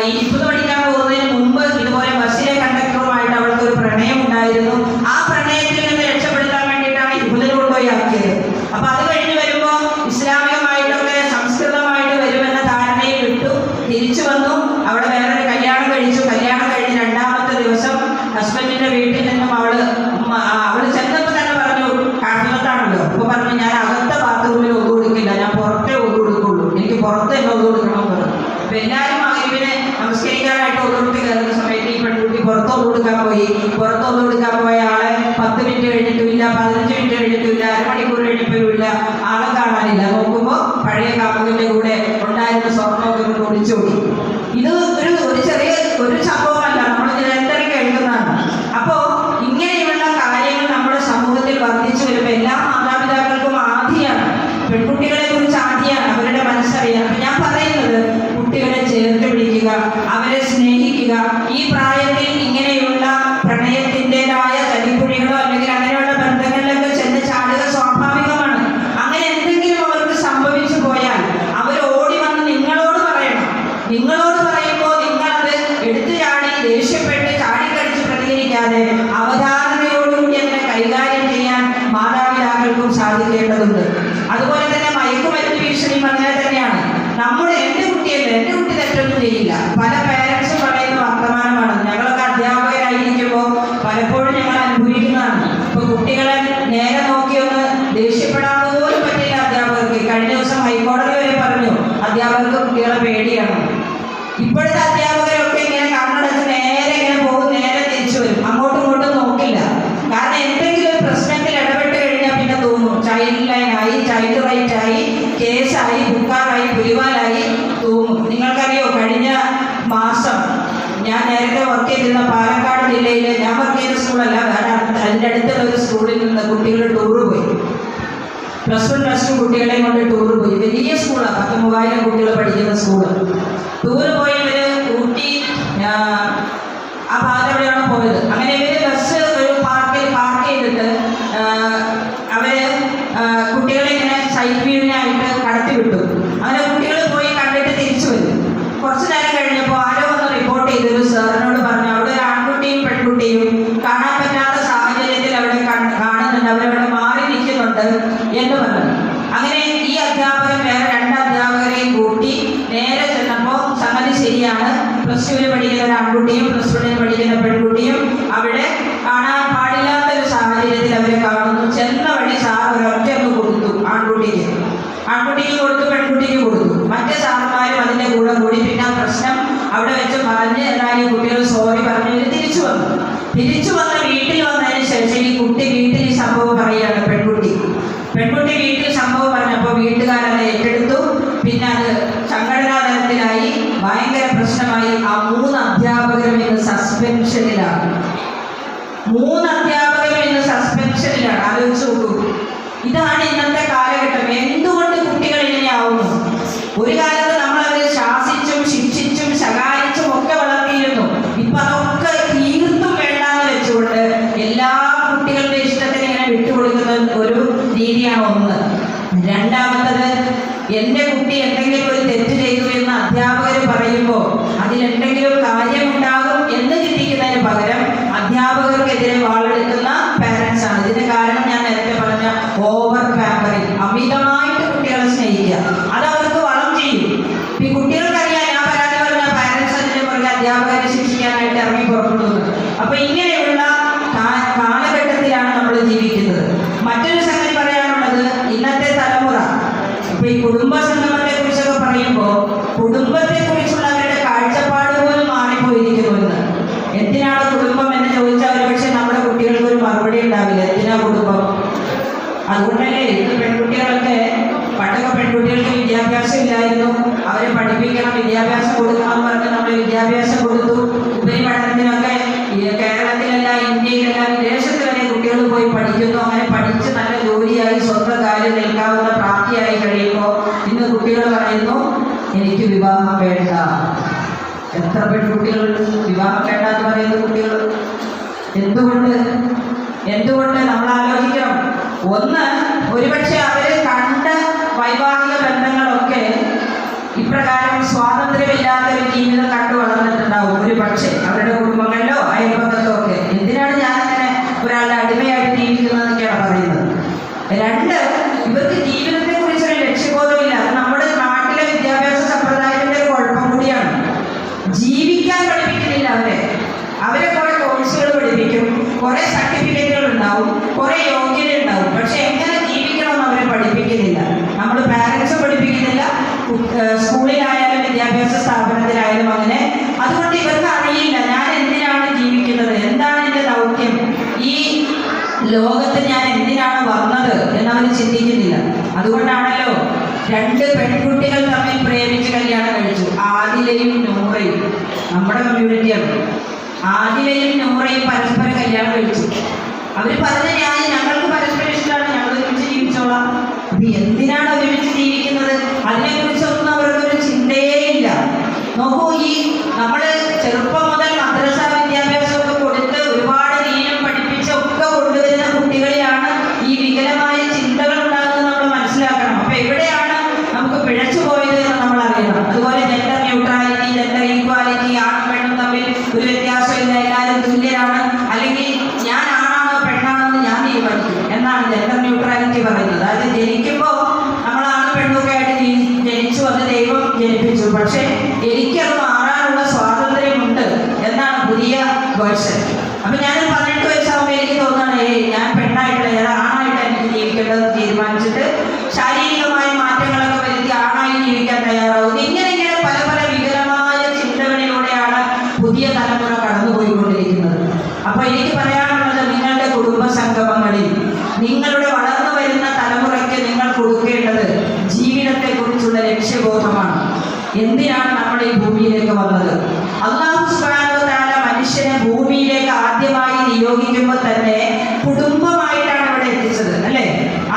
ഈ ഹിഫ്ദ് പഠിക്കാൻ പോകുന്നതിന് മുമ്പ് ഇതുപോലെ ബസ്സിലെ കണ്ടക്ടറുമായിട്ട് അവൾക്ക് ഒരു പ്രണയം ഉണ്ടായിരുന്നു. ആ പ്രണയത്തിൽ നിന്ന് രക്ഷപ്പെടുത്താൻ വേണ്ടിയിട്ടാണ് ഹിഫ്ദിന് കൊണ്ടുപോയി ആക്കിയത്. അപ്പൊ അത് കഴിഞ്ഞ് വരുമ്പോൾ ഇസ്ലാമികമായിട്ടൊക്കെ സംസ്കൃതമായിട്ട് വരുമെന്ന ധാരണയിൽ വിട്ടു തിരിച്ചു വന്നു. അവിടെ വേറൊരു കല്യാണം കഴിച്ചു. കല്യാണം കഴിഞ്ഞ് 2ാമത്തെ ദിവസം ഹസ്ബൻഡിന്റെ വീട്ടിൽ നിന്നും അവള് ചെന്നപ്പോൾ തന്നെ പറഞ്ഞു, ഹാഫിളത്താണല്ലോ, അപ്പൊ പറഞ്ഞു, ഞാൻ അകത്തെ ബാത്റൂമിൽ ഒതു കൊടുക്കില്ല, ഞാൻ പുറത്തേ ഒതു കൊടുക്കുള്ളൂ, എനിക്ക് പുറത്ത് തന്നെ ഒതു കൊടുക്കണം പറഞ്ഞു. അപ്പൊ എല്ലാവരും മഗ്‌രിബിനെ നമസ്കരിക്കാനായിട്ട് ഒതുകൊടുത്ത് കയറുന്ന സമയത്ത് ഈ പെൺകുട്ടി പുറത്തൊന്നു കൊടുക്കാൻ പോയി. പുറത്തൊന്നു കൊടുക്കാൻ പോയ ആളെ 10 മിനിറ്റ് കഴിഞ്ഞിട്ടില്ല, 15 മിനിറ്റ് കഴിഞ്ഞിട്ടില്ല, അരമണിക്കൂർ കഴിഞ്ഞപ്പോഴും ഇല്ല, ആളെ കാണാനില്ല. നോക്കുമ്പോൾ പഴയ കാമുകന്റെ കൂടെ ഉണ്ടായിരുന്ന സ്വർണ്ണമൊക്കെ കൊണ്ട് ഒളിച്ചോടി. ഇത് ഒരു ചെറിയ ഒരു സംഭവമല്ല, നമ്മൾ നിരന്തരം കേൾക്കുന്നതാണ്. അപ്പോ ഇങ്ങനെയുള്ള കാര്യങ്ങൾ നമ്മുടെ സമൂഹത്തിൽ വർദ്ധിച്ചു വരുമ്പോൾ എല്ലാ മാതാപിതാക്കൾക്കും ആധിയാണ്, പെൺകുട്ടികളെ കുറിച്ച് ആധിയാണ്, അവരുടെ മനസ്സറിയാം. അപ്പൊ ഞാൻ പറയുന്നത്, കുട്ടികളെ ചേർത്ത് പിടിക്കുക, അവരെ സ്നേഹിക്കുക. ഈ പ്രായത്തിൽ ഇങ്ങനെയുള്ള പ്രണയത്തിൻ്റെതായ ചതിക്കുഴികളോ അല്ലെങ്കിൽ അങ്ങനെയുള്ള ബന്ധങ്ങളിലൊക്കെ ചെന്ന് ചാടുക സ്വാഭാവികമാണ്. അങ്ങനെ എന്തെങ്കിലും അവർക്ക് സംഭവിച്ചു പോയാൽ അവർ ഓടി വന്ന് നിങ്ങളോട് പറയണം. നിങ്ങളോട് പറയുമ്പോൾ നിങ്ങളത് എടുത്തു ചാടി ദേഷ്യപ്പെട്ട് ചാടിക്കടിച്ച് പ്രതികരിക്കാതെ അവധാനതയോടുകൂടി തന്നെ കൈകാര്യം ചെയ്യാൻ മാതാപിതാക്കൾക്കും സാധിക്കേണ്ടതുണ്ട്. അതുപോലെ തന്നെ മയക്കുമരുന്ന് ഭീഷണിയും അങ്ങനെ തന്നെയാണ്. എൻ്റെ കുട്ടിയല്ല, എൻ്റെ കുട്ടി തെറ്റൊന്നും ചെയ്യില്ല. പല പേരൻസും പറയുന്ന വർത്തമാനമാണ്. ഞങ്ങളൊക്കെ അധ്യാപകരായിരിക്കുമ്പോൾ പലപ്പോഴും ഞങ്ങൾ അനുഭവിക്കുന്നതാണ്. ഇപ്പൊ കുട്ടികളെ നേരെ നോക്കിയൊന്ന് ദേഷ്യപ്പെടാൻ പോലും പറ്റില്ല അധ്യാപകർക്ക്. കഴിഞ്ഞ ദിവസം ഹൈക്കോടതി വരെ പറഞ്ഞു അധ്യാപകർക്ക് കുട്ടികളെ പേടിയാണ്. ഇപ്പോഴത്തെ അധ്യാപകരൊക്കെ ഇങ്ങനെ കണ്ണടച്ച് നേരെ ഇങ്ങനെ പോകും, നേരെ തിരിച്ചു വരും, അങ്ങോട്ടും ഇങ്ങോട്ടും നോക്കില്ല. കാരണം എന്തെങ്കിലും ഒരു പ്രശ്നത്തിൽ ഇടപെട്ട് കഴിഞ്ഞാൽ പിന്നെ തോന്നും ചൈൽഡ് ലൈനായി, ചൈൽഡ് റൈറ്റ് ആയി, കേസായി, ബുക്കാറായി, പുലിവാലായി തോന്നും. നിങ്ങൾക്കറിയോ, കഴിഞ്ഞ മാസം ഞാൻ നേരത്തെ വർക്ക് ചെയ്തിരുന്ന പാലക്കാട് ജില്ലയിലെ, ഞാൻ വർക്ക് ചെയ്ത സ്കൂളല്ല, അതിൻ്റെ അടുത്തുള്ള ഒരു സ്കൂളിൽ നിന്ന് കുട്ടികൾ ടൂറ് പോയി. +1 +2 കുട്ടികളെ കൊണ്ട് ടൂറ് പോയി. വലിയ സ്കൂളാണ്, 30,000 കുട്ടികൾ പഠിക്കുന്ന സ്കൂള്. ടൂറ് പോയി ഇവര് ഊട്ടി ആ ഭാഗത്ത് എവിടെയാണ് പോയത്. അങ്ങനെ ഇവര് ബസ് ഒരു പാർക്ക് ചെയ്തിട്ട് അവര് കുട്ടികളെ ഇങ്ങനെ സൈറ്റ് വ്യൂവിനായിട്ട് കടത്തിവിട്ടു. അങ്ങനെ കുട്ടികൾ പോയി കണ്ടിട്ട് തിരിച്ചു വരും. കുറച്ചു നേരം കഴിഞ്ഞപ്പോൾ ആരോ ഒന്ന് റിപ്പോർട്ട് ചെയ്തൊരു സാറിനോട് പറഞ്ഞു, അവിടെ ഒരു ആൺകുട്ടിയും പെൺകുട്ടിയും കാണാൻ പറ്റാത്ത സാഹചര്യത്തിൽ അവിടെ കാണുന്നുണ്ട്, അവരവിടെ മാറി നിൽക്കുന്നുണ്ട് എന്ന് പറഞ്ഞു. അങ്ങനെ ഈ അധ്യാപകൻ വേറെ 2 അധ്യാപകരെയും കൂട്ടി നേരെ ചെന്നപ്പോൾ സംഗതി ശരിയാണ്. +2 പഠിക്കുന്ന ഒരു ആൺകുട്ടിയും +1 പഠിക്കുന്ന പെൺകുട്ടിയും ആ അവിടെ കാണാൻ പാടില്ലാത്തൊരു സാഹചര്യത്തിൽ അവരെ കാണുന്നു. ചെന്ന വഴി സാർ ഒരൊറ്റൊന്ന് കൊടുത്തു, ആൺകുട്ടിക്ക് കൊടുത്തു, പെൺകുട്ടിക്ക് കൊടുത്തു. മറ്റേ സാറന്മാരും അതിൻ്റെ കൂടെ കൂടി. പിന്നെ ആ പ്രശ്നം അവിടെ വെച്ച് പറഞ്ഞ് എന്നാലും കുട്ടികൾ സോറി പറഞ്ഞു തിരിച്ചു വന്ന് വീട്ടിൽ വന്നതിന് ശേഷം ഈ കുട്ടി വീട്ടിൽ ഈ സംഭവം പറയുകയാണ്. പെൺകുട്ടി വീട്ടിൽ സംഭവം പറഞ്ഞപ്പോൾ വീട്ടുകാരത് ഏറ്റെടുത്തു. പിന്നെ അത് സംഘടനാ തലത്തിലായി, ഭയങ്കര പ്രശ്നമായി. ആ 3 അധ്യാപകരും ഇന്ന് സസ്പെൻഷനിലാണ്. 3 അധ്യാപകരും ഇന്ന് സസ്പെൻഷനിലാണ്. ആലോചിച്ച് നോക്കൂ. ഇതാണ് ഇന്നത്തെ കാലഘട്ടം. എന്തുകൊണ്ട് കുട്ടികൾ ഇങ്ങനെയാവുന്നു? ഒരു കാലത്ത് നമ്മൾ അവരെ ശാസിച്ചും ശിക്ഷിച്ചും ശകാരിച്ചും ഒക്കെ വളർത്തിയിരുന്നു. ഇപ്പൊ അതൊക്കെ തീർത്തും വേണ്ടാന്ന് വെച്ചുകൊണ്ട് എല്ലാ കുട്ടികളുടെ ഇഷ്ടത്തിന് ഇങ്ങനെ വിട്ടുകൊടുക്കുന്ന ഒരു രീതിയാണ് ഒന്ന്. രണ്ടാമത്തത്, എൻ്റെ കുട്ടി എന്തെങ്കിലും ഒരു തെറ്റ് ചെയ്തു എന്ന് അധ്യാപകർ പറയുമ്പോൾ അതിലെന്തെങ്കിലും കാര്യമുണ്ടാകും എന്ന് ചിന്തിക്കുന്നതിന് പകരം അധ്യാപകർക്കെതിരെ വാളെടുക്കുന്ന പാരൻസ് ആണ്. ഇതിന് കാരണം ഞാൻ നേരത്തെ പറഞ്ഞ ഓവർ പാമ്പറിങ്, അമിതമായിട്ട് കുട്ടികളെ സ്നേഹിക്കുക. അതവർക്ക് വളം ചെയ്യും. ഈ കുട്ടികൾക്കറിയാം ഞാൻ പരാതി പറഞ്ഞ പാരൻസ് അതിനെ പറഞ്ഞ അധ്യാപകരെ ശിക്ഷിക്കാനായിട്ട് ഇറങ്ങി പുറപ്പെടുന്നത്. അപ്പൊ ഇങ്ങനെയുള്ള കാലഘട്ടത്തിലാണ് നമ്മൾ ജീവിക്കുന്നത്. മറ്റൊരു സംഗതി പറയാനുള്ളത്, ഇന്നത്തെ തലമുറ ഇപ്പൊ ഈ കുടുംബ സംഗമത്തെ കുറിച്ചൊക്കെ പറയുമ്പോൾ കുടുംബത്തെ കുറിച്ചുള്ള അവരുടെ കാഴ്ചപ്പാട് പോലും മാറിപ്പോയിരിക്കുന്നു. എന്തിനാണ് കുടുംബം എന്ന് ചോദിച്ചാൽ ഒരു പക്ഷെ നമ്മുടെ കുട്ടികൾക്ക് ഒരു മറുപടി ഉണ്ടാവില്ല. എന്തിനാ കുടുംബം? അതുകൊണ്ടല്ലേ ഇന്ന് പെൺകുട്ടികളൊക്കെ, പണ്ടൊക്കെ പെൺകുട്ടികൾക്ക് വിദ്യാഭ്യാസം ഇല്ലായിരുന്നു, അവരെ പഠിപ്പിക്കണം, വിദ്യാഭ്യാസം കൊടുക്കണം എന്ന് പറഞ്ഞ് നമ്മൾ വിദ്യാഭ്യാസം കൊടുത്തു. ഉപരിപഠനത്തിനൊക്കെ കേരളത്തിലല്ല ഇന്ത്യയിലല്ല വിദേശത്ത് വരെ കുട്ടികൾ പോയി പഠിക്കുന്നു. അങ്ങനെ പഠിച്ച് നല്ല ജോലിയായി സ്വന്തം കാര്യം നിൽക്കാവുന്ന പ്രാപ്തിയായി കഴിയുമ്പോൾ ഇന്ന് കുട്ടികൾ പറയുന്നു എനിക്ക് വിവാഹം വേണ്ട. എത്ര പെൺകുട്ടികൾ വിവാഹം വേണ്ട എന്ന് പറയുന്ന കുട്ടികൾ? എന്തുകൊണ്ട് നമ്മൾ ആലോചിക്കണം. ഒന്ന്, ഒരുപക്ഷെ അവര് കണ്ട വൈവാഹിക ബന്ധങ്ങളൊക്കെ ഇപ്രകാരം സ്വാതന്ത്ര്യമില്ലാത്ത ഒരു ജീവിതം കണ്ടു വളർന്നിട്ടുണ്ടാവും. ഒരു പക്ഷേ അവരുടെ കുടുംബങ്ങളിലോ അയൽപക്കത്തോ ഒക്കെ. എന്തിനാണ് ഞാനങ്ങനെ ഒരാളുടെ അടിമയായിട്ട് ജീവിക്കുന്നതെന്നൊക്കെയാണ് പറയുന്നത്. 2, ഇവർക്ക് ജീവിതത്തെ കുറിച്ചൊരു ലക്ഷ്യബോധമില്ല. അത് നമ്മുടെ നാട്ടിലെ വിദ്യാഭ്യാസ സമ്പ്രദായത്തിന്റെ ഒരു കുഴപ്പം കൂടിയാണ്. ജീവിക്കാൻ പഠിപ്പിക്കുന്നില്ല അവരെ കുറെ കോഴ്സുകൾ പഠിപ്പിക്കും, കുറെ സർട്ടിഫിക്കറ്റുകൾ ഉണ്ടാവും, കുറെ യോഗ്യത ഉണ്ടാവും. പക്ഷെ എങ്ങനെ ജീവിക്കണമെന്ന് അവരെ പഠിപ്പിക്കുന്നില്ല. നമ്മൾ പാരൻസും പഠിപ്പിക്കുന്നില്ല, സ്കൂളിലായാലും വിദ്യാഭ്യാസ സ്ഥാപനത്തിലായാലും അങ്ങനെ. അതുകൊണ്ട് ഇവർക്ക് അറിയില്ല ഞാൻ എന്തിനാണ് ജീവിക്കുന്നത്, എന്താണ് എൻ്റെ ദൗത്യം, ഈ ലോകത്ത് ഞാൻ എന്തിനാണ് വന്നത് എന്നവർ ചിന്തിക്കുന്നില്ല. അതുകൊണ്ടാണല്ലോ 2 പെൺകുട്ടികൾ തമ്മിൽ പ്രേമിച്ച് കല്യാണം കഴിച്ചു. ആദിലയും നൂറയും, നമ്മുടെ കമ്മ്യൂണിറ്റിയാണ്. ആദിലയും നൂറയും പരസ്പരം കല്യാണം കഴിച്ചു. അവർ പറഞ്ഞ ഞങ്ങൾക്ക് പരസ്പരം ഇഷ്ടമാണ്, ഞങ്ങൾ ഒരുമിച്ച് ജീവിച്ചോളാം. അപ്പൊ എന്തിനാണ് ഒരുമിച്ച് ജീവിക്കുന്നത്? അതിനെക്കുറിച്ചൊന്നും അവർക്കൊരു ചിന്തയേ ഇല്ല. നോക്കൂ, ഈ നമ്മള് ചെറുപ്പം മുതൽ മദ്രസ വിദ്യാഭ്യാസമൊക്കെ കൊടുത്ത് ഒരുപാട് ദീനം പഠിപ്പിച്ച് ഒക്കെ കൊണ്ടുവരുന്ന കുട്ടികളിലാണ് ഈ വികലമായ ചിന്തകൾ ഉണ്ടാകുന്നത് നമ്മൾ മനസ്സിലാക്കണം. അപ്പൊ എവിടെയാണ് നമുക്ക് പിഴച്ചു പോയത് എന്ന് നമ്മൾ അറിയണം. അതുപോലെ ജെൻഡർ ന്യൂട്രാലിറ്റി, ജെൻഡർ ഈക്വാലിറ്റി, ആണും പെണ്ണും തമ്മിൽ ഒരു വ്യത്യാസമില്ല, എല്ലാവരും തുല്യരാണ്, അല്ലെങ്കിൽ ഞാൻ ആണാണോ പെണ്ണാണോ എന്ന് ഞാൻ തീരുമാനിക്കും എന്നാണ് ജെൻഡർ ന്യൂട്രാലിറ്റി പറയുന്നത്. അതായത് ജനിക്കുമ്പോൾ നമ്മൾ ആണും പെണ്ണൊക്കെ ആയിട്ട് ജനിച്ചു, അത് ദൈവം ജനിപ്പിച്ചു. പക്ഷെ എനിക്കത് മാറാനുള്ള സ്വാതന്ത്ര്യമുണ്ട് എന്നാണ് പുതിയ വേർഷൻ. അപ്പൊ ഞാൻ 18 വയസ്സാകുമ്പോൾ എനിക്ക് തോന്നുകയാണ് ഞാൻ പെണ്ണായിട്ടില്ല, ഞാൻ ആണായിട്ട് എനിക്ക് ജീവിക്കേണ്ടത് തീരുമാനിച്ചിട്ട് ശാരീരികമായ മാറ്റങ്ങളൊക്കെ വരുത്തി ആണായി ജീവിക്കാൻ തയ്യാറാവുന്നു. ഇങ്ങനെ പല പല വികലമായ ചിന്തകളിലൂടെയാണ് പുതിയ തലമുറ കടന്നുപോയിക്കൊണ്ടിരിക്കുന്നത്. അപ്പൊ എനിക്ക് പറയാനുള്ളത്, നിങ്ങളുടെ കുടുംബ സംഗമങ്ങളിൽ നിങ്ങളുടെ വളർന്നു വരുന്ന തലമുറയ്ക്ക് നിങ്ങൾ കൊടുക്കേണ്ടത് ജീവിതത്തെക്കുറിച്ചുള്ള ലക്ഷ്യബോധമാണ്. എന്തിനാണ് നമ്മൾ ഈ ഭൂമിയിലേക്ക് വന്നത്? അല്ലാഹു സുബ്ഹാനഹു വ തആല മനുഷ്യനെ ഭൂമിയിലേക്ക് ആദ്യമായി നിയോഗിക്കുമ്പോൾ തന്നെ കുടുംബമായിട്ടാണ് ഇവിടെ എത്തിച്ചത്, അല്ലേ?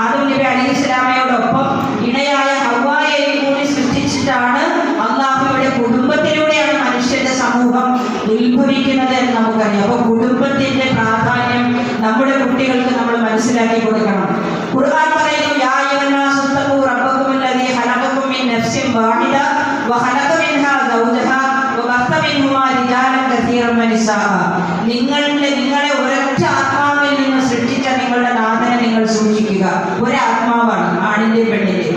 ആദം നബി അലൈഹിസ്സലാമയോടൊപ്പം ഇണയായ ഹവ്വായെയും കൂടി സൃഷ്ടിച്ചിട്ടാണ് അല്ലാഹു ഇവിടെ കുടുംബത്തിലൂടെയാണ് മനുഷ്യന്റെ സമൂഹം ഉത്ഭവിക്കുന്നത് എന്ന് നമുക്കറിയാം. അപ്പൊ കുടുംബത്തിന്റെ പ്രാധാന്യം നമ്മുടെ കുട്ടികൾക്ക് നമ്മൾ മനസ്സിലാക്കി കൊടുക്കണം. ഖുർആൻ പറയുന്നു, യാ അയ്യുഹന്നാസു തഖൂ റബ്ബകുമുല്ലദീ ഖലഖകും മിൻ നഫ്സിൻ വാഹിദ വഖലഖ മിൻഹാ സൗജഹാ വബസ്സ മിൻഹുമാ റിജാലൻ കസീറൻ വനിസാഅ. നിങ്ങളെ ഒരൊറ്റ ആത്മാവിൽ നിന്ന് സൃഷ്ടിച്ച നിങ്ങളുടെ നാഥനെ നിങ്ങൾ സൂക്ഷിക്കുക. ഒരാത്മാവാണ്, ആണിന്റെ പെണ്ണിന്റെ.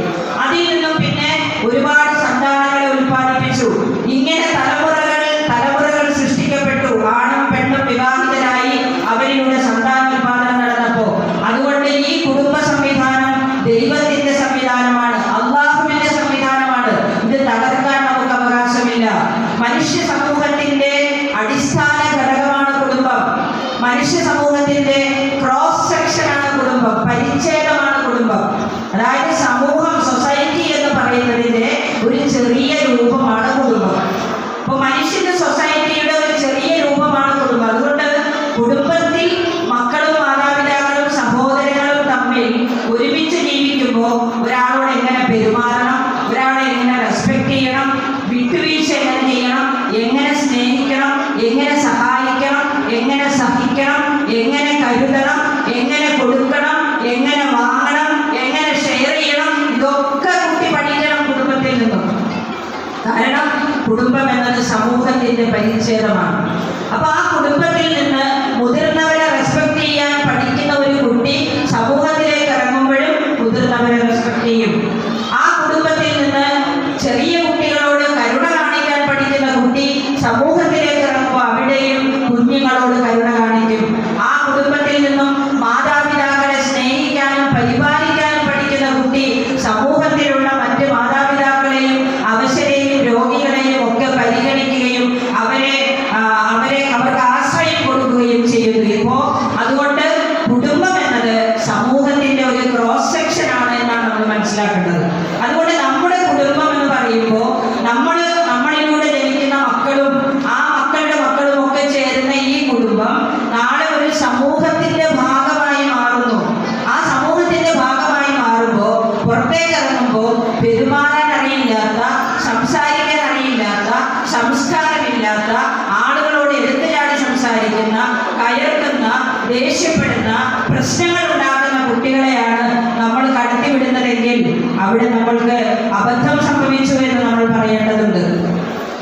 അതിൽ നിന്നും പിന്നെ ഒരുപാട് സന്താനങ്ങളെ ഉൽപ്പാദിപ്പിച്ചു. ഇങ്ങനെ തലമുറകൾ സൃഷ്ടിക്കപ്പെട്ടു. ആണും പെണ്ണും വിവാഹിതരായി സമൂഹത്തിന്റെ ക്രോസ് സെക്ഷനാണ് കുടുംബം, പരിച്ഛേദമാണ് കുടുംബം. അതായത് സമൂഹം, സൊസൈറ്റി എന്ന് പറയുന്നതിന്റെ ഒരു ചെറിയ രൂപമാണ് കുടുംബം. അപ്പൊ മനുഷ്യന്റെ സൊസൈറ്റിയുടെ ഒരു ചെറിയ രൂപമാണ് കുടുംബം. അതുകൊണ്ട് കുടുംബത്തിൽ മക്കളും മാതാപിതാക്കളും സഹോദരങ്ങളും തമ്മിൽ ഒരുമിച്ച് ജീവിക്കുമ്പോൾ ഒരാളോട് എങ്ങനെ പെരുമാറണം, ഒരാളെ എങ്ങനെ റെസ്പെക്ട് ചെയ്യണം, വിട്ടുവീഴ്ച എങ്ങനെ ചെയ്യണം, എങ്ങനെ സ്നേഹിക്കണം, എങ്ങനെ സഹായിക്കണം, എങ്ങനെ സഹിക്കണം, എങ്ങനെ കരുതണം, എങ്ങനെ കൊടുക്കണം, എങ്ങനെ വാങ്ങണം, എങ്ങനെ ഷെയർ ചെയ്യണം, ഇതൊക്കെ കുട്ടി പഠിക്കണം കുടുംബത്തിൽ നിന്നും. കാരണം കുടുംബം എന്നത് സമൂഹത്തിന്റെ പരിച്ഛേദമാണ്. അപ്പൊ ആ കുടുംബത്തിൽ നിന്ന് മുതിർന്നവരെ റെസ്പെക്ട് ചെയ്യാൻ പഠിക്കുന്ന ഒരു കുട്ടി സമൂഹത്തിലേക്ക് ഇറങ്ങുമ്പോഴും മുതിർന്നവരെ റെസ്പെക്ട് ചെയ്യും. ആ കുടുംബത്തിൽ നിന്ന് ചെറിയ കുട്ടികളോട് കരുണ കാണിക്കാൻ പഠിക്കുന്ന കുട്ടി സമൂഹത്തിലേക്ക് ഇറങ്ങുമ്പോൾ അവിടെയും കുഞ്ഞുങ്ങളോട് കരുണ കാണിക്കും. ആ കുടുംബത്തിൽ നിന്നും മാതാപിതാക്കളെ സ്നേഹിക്കാനും പരിപാലിക്കാനും പഠിക്കുന്ന കുട്ടി സമൂഹത്തിലുള്ള മറ്റ് മാതാപിതാക്കളെയും അവശരെയും രോഗികളെയും ഒക്കെ പരിഗണിക്കുകയും അവർക്ക് ആശ്രയം കൊടുക്കുകയും ചെയ്യുന്നു. ഇപ്പോ അതുകൊണ്ട് കുടുംബം എന്നത് സമൂഹത്തിന്റെ ഒരു ക്രോസ് സെക്ഷൻ ആണ് എന്നാണ് നമ്മൾ മനസ്സിലാക്കേണ്ടത്. അതുകൊണ്ട് നമ്മുടെ കുടുംബം എന്ന് പറയുമ്പോൾ നമ്മളിലൂടെ ജനിക്കുന്ന മക്കളും ആ മക്കളുടെ മക്കളും ഒക്കെ ചേരുന്ന ഈ കുടുംബം നാളെ ഒരു സമൂഹത്തിന്റെ ഭാഗമായി മാറുന്നു. ആ സമൂഹത്തിന്റെ ഭാഗമായി മാറുമ്പോൾ പുറത്തേക്ക് ഇറങ്ങുമ്പോൾ പെരുമാറാൻ അറിയില്ലാത്ത, സംസാരിക്കാൻ അറിയില്ലാത്ത, സംസ്കാരമില്ലാത്ത, ആളുകളോട് എടുത്തുചാടി സംസാരിക്കുന്ന, കയർക്കുന്ന, ദേഷ്യപ്പെടുന്ന, പ്രശ്നങ്ങൾ ഉണ്ടാക്കുന്ന കുട്ടികളെയാണ് നമ്മൾ കടത്തിവിടുന്നതെങ്കിൽ അവിടെ നമ്മൾക്ക് അബദ്ധം സംഭവിച്ചു എന്ന് നമ്മൾ പറയേണ്ടതുണ്ട്.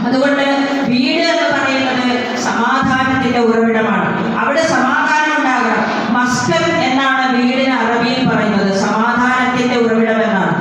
അതുകൊണ്ട് വീട് എന്ന് പറയുന്നത് സമാധാനത്തിന്റെ ഉറവിടമാണ്. അവിടെ സമാധാനം ഉണ്ടാകണം. മസ്കൻ എന്നാണ് വീടിന് അറബിയിൽ പറയുന്നത്, സമാധാനത്തിന്റെ ഉറവിടം എന്നാണ്.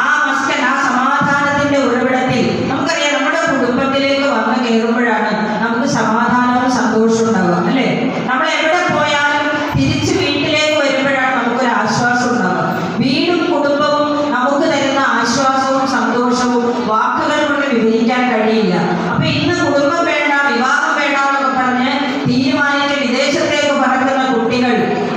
ആ മസ്കൻ, ആ സമാധാനത്തിന്റെ ഉറവിടത്തിൽ നമുക്കറിയാം, നമ്മുടെ കുടുംബത്തിലേക്ക് വന്ന് കയറുമ്പോഴാണ് നമുക്ക് സമാധാനവും സന്തോഷവും ഉണ്ടാവുക, അല്ലേ? നമ്മൾ എവിടെ പോയാലും തിരിച്ച് വീട്ടിലേക്ക് വരുമ്പോഴാണ് നമുക്കൊരു ആശ്വാസം ഉണ്ടാവുക. വീടും കുടുംബവും നമുക്ക് തരുന്ന ആശ്വാസവും സന്തോഷവും വാക്കുകൾ കൊണ്ട് വിവരിക്കാൻ കഴിയില്ല. അപ്പൊ ഇന്ന് കുടുംബം വേണ്ട, വിവാഹം വേണ്ട എന്നൊക്കെ പറഞ്ഞ് തീരുമാനിച്ച് വിദേശത്തേക്ക് പറക്കുന്ന കുട്ടികൾ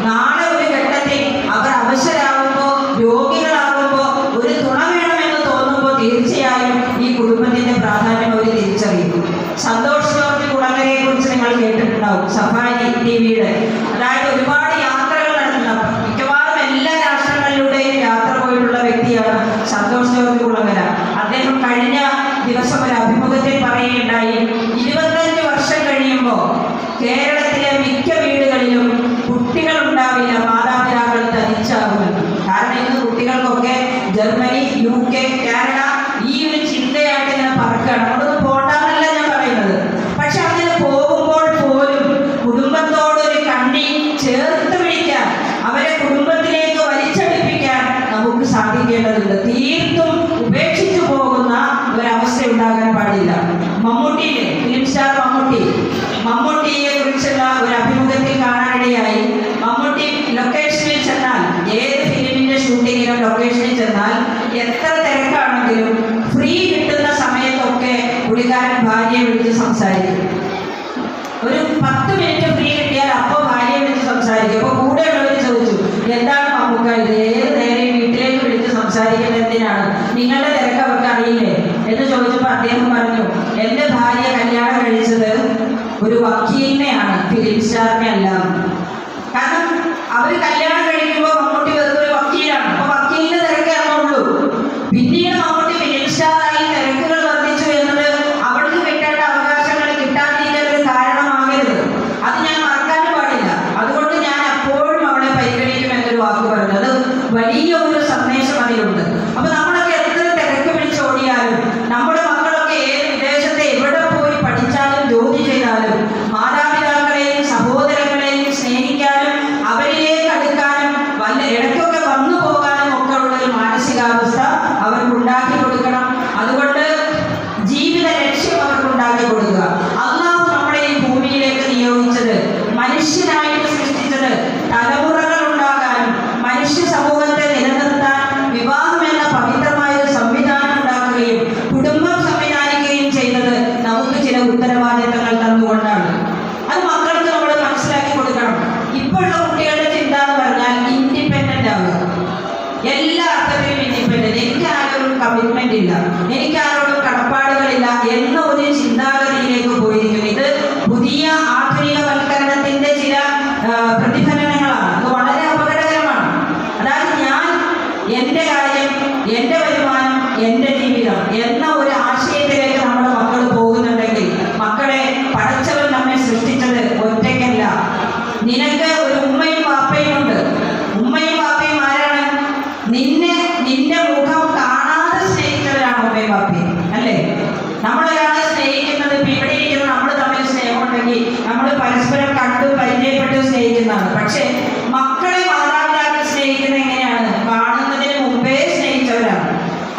നാളെ ഒരു ഘട്ടത്തിൽ അവർ അവശരാകുമ്പോ, രോഗികളാകുമ്പോ, ഒരു തുണ വേണമെന്ന് തോന്നുമ്പോൾ തീർച്ചയായും ഈ കുടുംബത്തിന്റെ പ്രാധാന്യം അവർ തിരിച്ചറിയും. സന്തോഷ് ജോർജ് കുളങ്ങരയെ കുറിച്ച് നിങ്ങൾ കേട്ടിട്ടുണ്ടാവും, സഫാരി ടിവിയുടെ. അതായത് ഒരുപാട് യാത്രകൾ നടത്തുന്ന, മിക്കവാറും എല്ലാ രാഷ്ട്രങ്ങളിലൂടെയും യാത്ര പോയിട്ടുള്ള വ്യക്തിയാണ് സന്തോഷ് ജോർജ് കുളങ്ങര. അദ്ദേഹം കഴിഞ്ഞ ദിവസം ഒരു അഭിമുഖത്തിൽ പറയുകയുണ്ടായി, 25 വർഷം കഴിയുമ്പോൾ കേരളത്തിലെ മിക്ക വീടുകളിലും കുട്ടികൾ ഉണ്ടാവില്ല, മാതാപിതാക്കൾ തനിച്ചാകുമെന്ന്. കാരണം ഇന്ന് കുട്ടികൾക്കൊക്കെ ജർമ്മനി, UK, കാനഡ ഈ ഒരു ചിന്തയായിട്ട് ഇങ്ങനെ പറക്കുകയാണ്. നമ്മളൊന്നും പോണ്ടാന്നല്ല ഞാൻ പറയുന്നത്, പക്ഷെ അങ്ങനെ പോകുമ്പോൾ പോലും കുടുംബത്തോടൊരു കണ്ണി ചേർത്ത് പിടിക്കാൻ, അവരെ കുടുംബത്തിലേക്ക് വലിച്ചടിപ്പിക്കാൻ നമുക്ക് സാധിക്കേണ്ടതുണ്ട്. തീർത്തും ഉപേക്ഷിച്ചു പോകുന്ന ഒരവസ്ഥ ഉണ്ടാകാൻ പാടില്ല. മമ്മൂട്ടിയിലെ ഫിലിം സ്റ്റാർ മമ്മൂട്ടിയെ കുറിച്ചുള്ള ഒരു അഭിമുഖത്തിൽ കാണാനിടയായി. മമ്മൂട്ടി ലൊക്കേഷനിൽ ചെന്നാൽ, ഏത് ഫിലിമിന്റെ ഷൂട്ടിങ്ങിനും ലൊക്കേഷനിൽ ചെന്നാൽ എത്ര തിരക്കാണെങ്കിലും ഫ്രീ കിട്ടുന്ന സമയത്തൊക്കെ പുള്ളിക്കാരൻ ഭാര്യയെ വിളിച്ച് സംസാരിക്കും. ഒരു 10 മിനിറ്റ് ഫ്രീ കിട്ടിയാൽ അപ്പോൾ ഭാര്യയെ വിളിച്ച് സംസാരിക്കും. അപ്പോൾ കൂടെയുള്ളവർ ചോദിച്ചു, എന്താണ് മമ്മൂക്ക ഇത്, ഏത് നേരെയും വീട്ടിലേക്ക് വിളിച്ച് സംസാരിക്കുന്നത് എന്തിനാണ്, നിങ്ങളുടെ തിരക്ക് അവർക്ക് അറിയില്ലേ എന്ന് ചോദിച്ചപ്പോൾ അദ്ദേഹം പറഞ്ഞു, എൻ്റെ ഭാര്യ കല്യാണം കഴിച്ചത് ഒരു വക്കീലിനെയാണ്, ഫിലിം സ്റ്റാറിനെ അല്ല. കാരണം അവർ കല്യാണം കഴിക്കുമ്പോൾ മമ്മൂട്ടി വെറുതെ ഒരു വക്കീലാണ്. അപ്പൊ വക്കീലിന്റെ തിരക്കാണുള്ളൂ. ഇപ്പോഴുള്ള കുട്ടികളുടെ ചിന്ത എന്ന് പറഞ്ഞാൽ ഇൻഡിപെൻഡന്റ് ആവുക, എല്ലാ അർത്ഥത്തിലും ഇൻഡിപെൻഡന്റ്. എനിക്ക് ആരോടും കമ്മിറ്റ്മെന്റ് ഇല്ല, എനിക്ക് ആരോടും കടപ്പാടുകളില്ല എന്ന ഒരു ചിന്താഗതിയിലേക്ക് പോയിരിക്കും. ഇത് പുതിയ ആധുനികവൽക്കരണത്തിന്റെ ചില പ്രതിഫലനങ്ങളാണ്. അത് വളരെ അപകടകരമാണ്. അതായത് ഞാൻ എൻ്റെ കാര്യം, എൻ്റെ വരുമാനം, എൻ്റെ ജീവിതം എന്ന ഒരു ആശയത്തിലേക്ക് നമ്മുടെ മക്കൾ പോകുന്നുണ്ടെങ്കിൽ, മക്കളെ പടച്ചവൻ നമ്മെ സൃഷ്ടിച്ചത് ഒറ്റയ്ക്കല്ല. നിനക്ക് ഒരു ഉമ്മയും വാപ്പയും ഉണ്ട്. ഉമ്മയും വാപ്പയും ആരാണ്? നിന്റെ മുഖം കാണാതെ സ്നേഹിച്ചവരാണ് ഉമ്മയും വാപ്പയും, അല്ലേ? നമ്മളൊരാളെ സ്നേഹിക്കുന്നത്, ഇപ്പം ഇവിടെ ഇരിക്കുന്ന നമ്മൾ തമ്മിൽ സ്നേഹമുണ്ടെങ്കിൽ നമ്മൾ പരസ്പരം കണ്ടു പരിചയപ്പെട്ട് സ്നേഹിക്കുന്നതാണ്. പക്ഷേ മക്കളെ മാതാപിതാക്കൾ സ്നേഹിക്കുന്നത് എങ്ങനെയാണ്? കാണുന്നതിന് മുമ്പേ സ്നേഹിച്ചവരാണ്.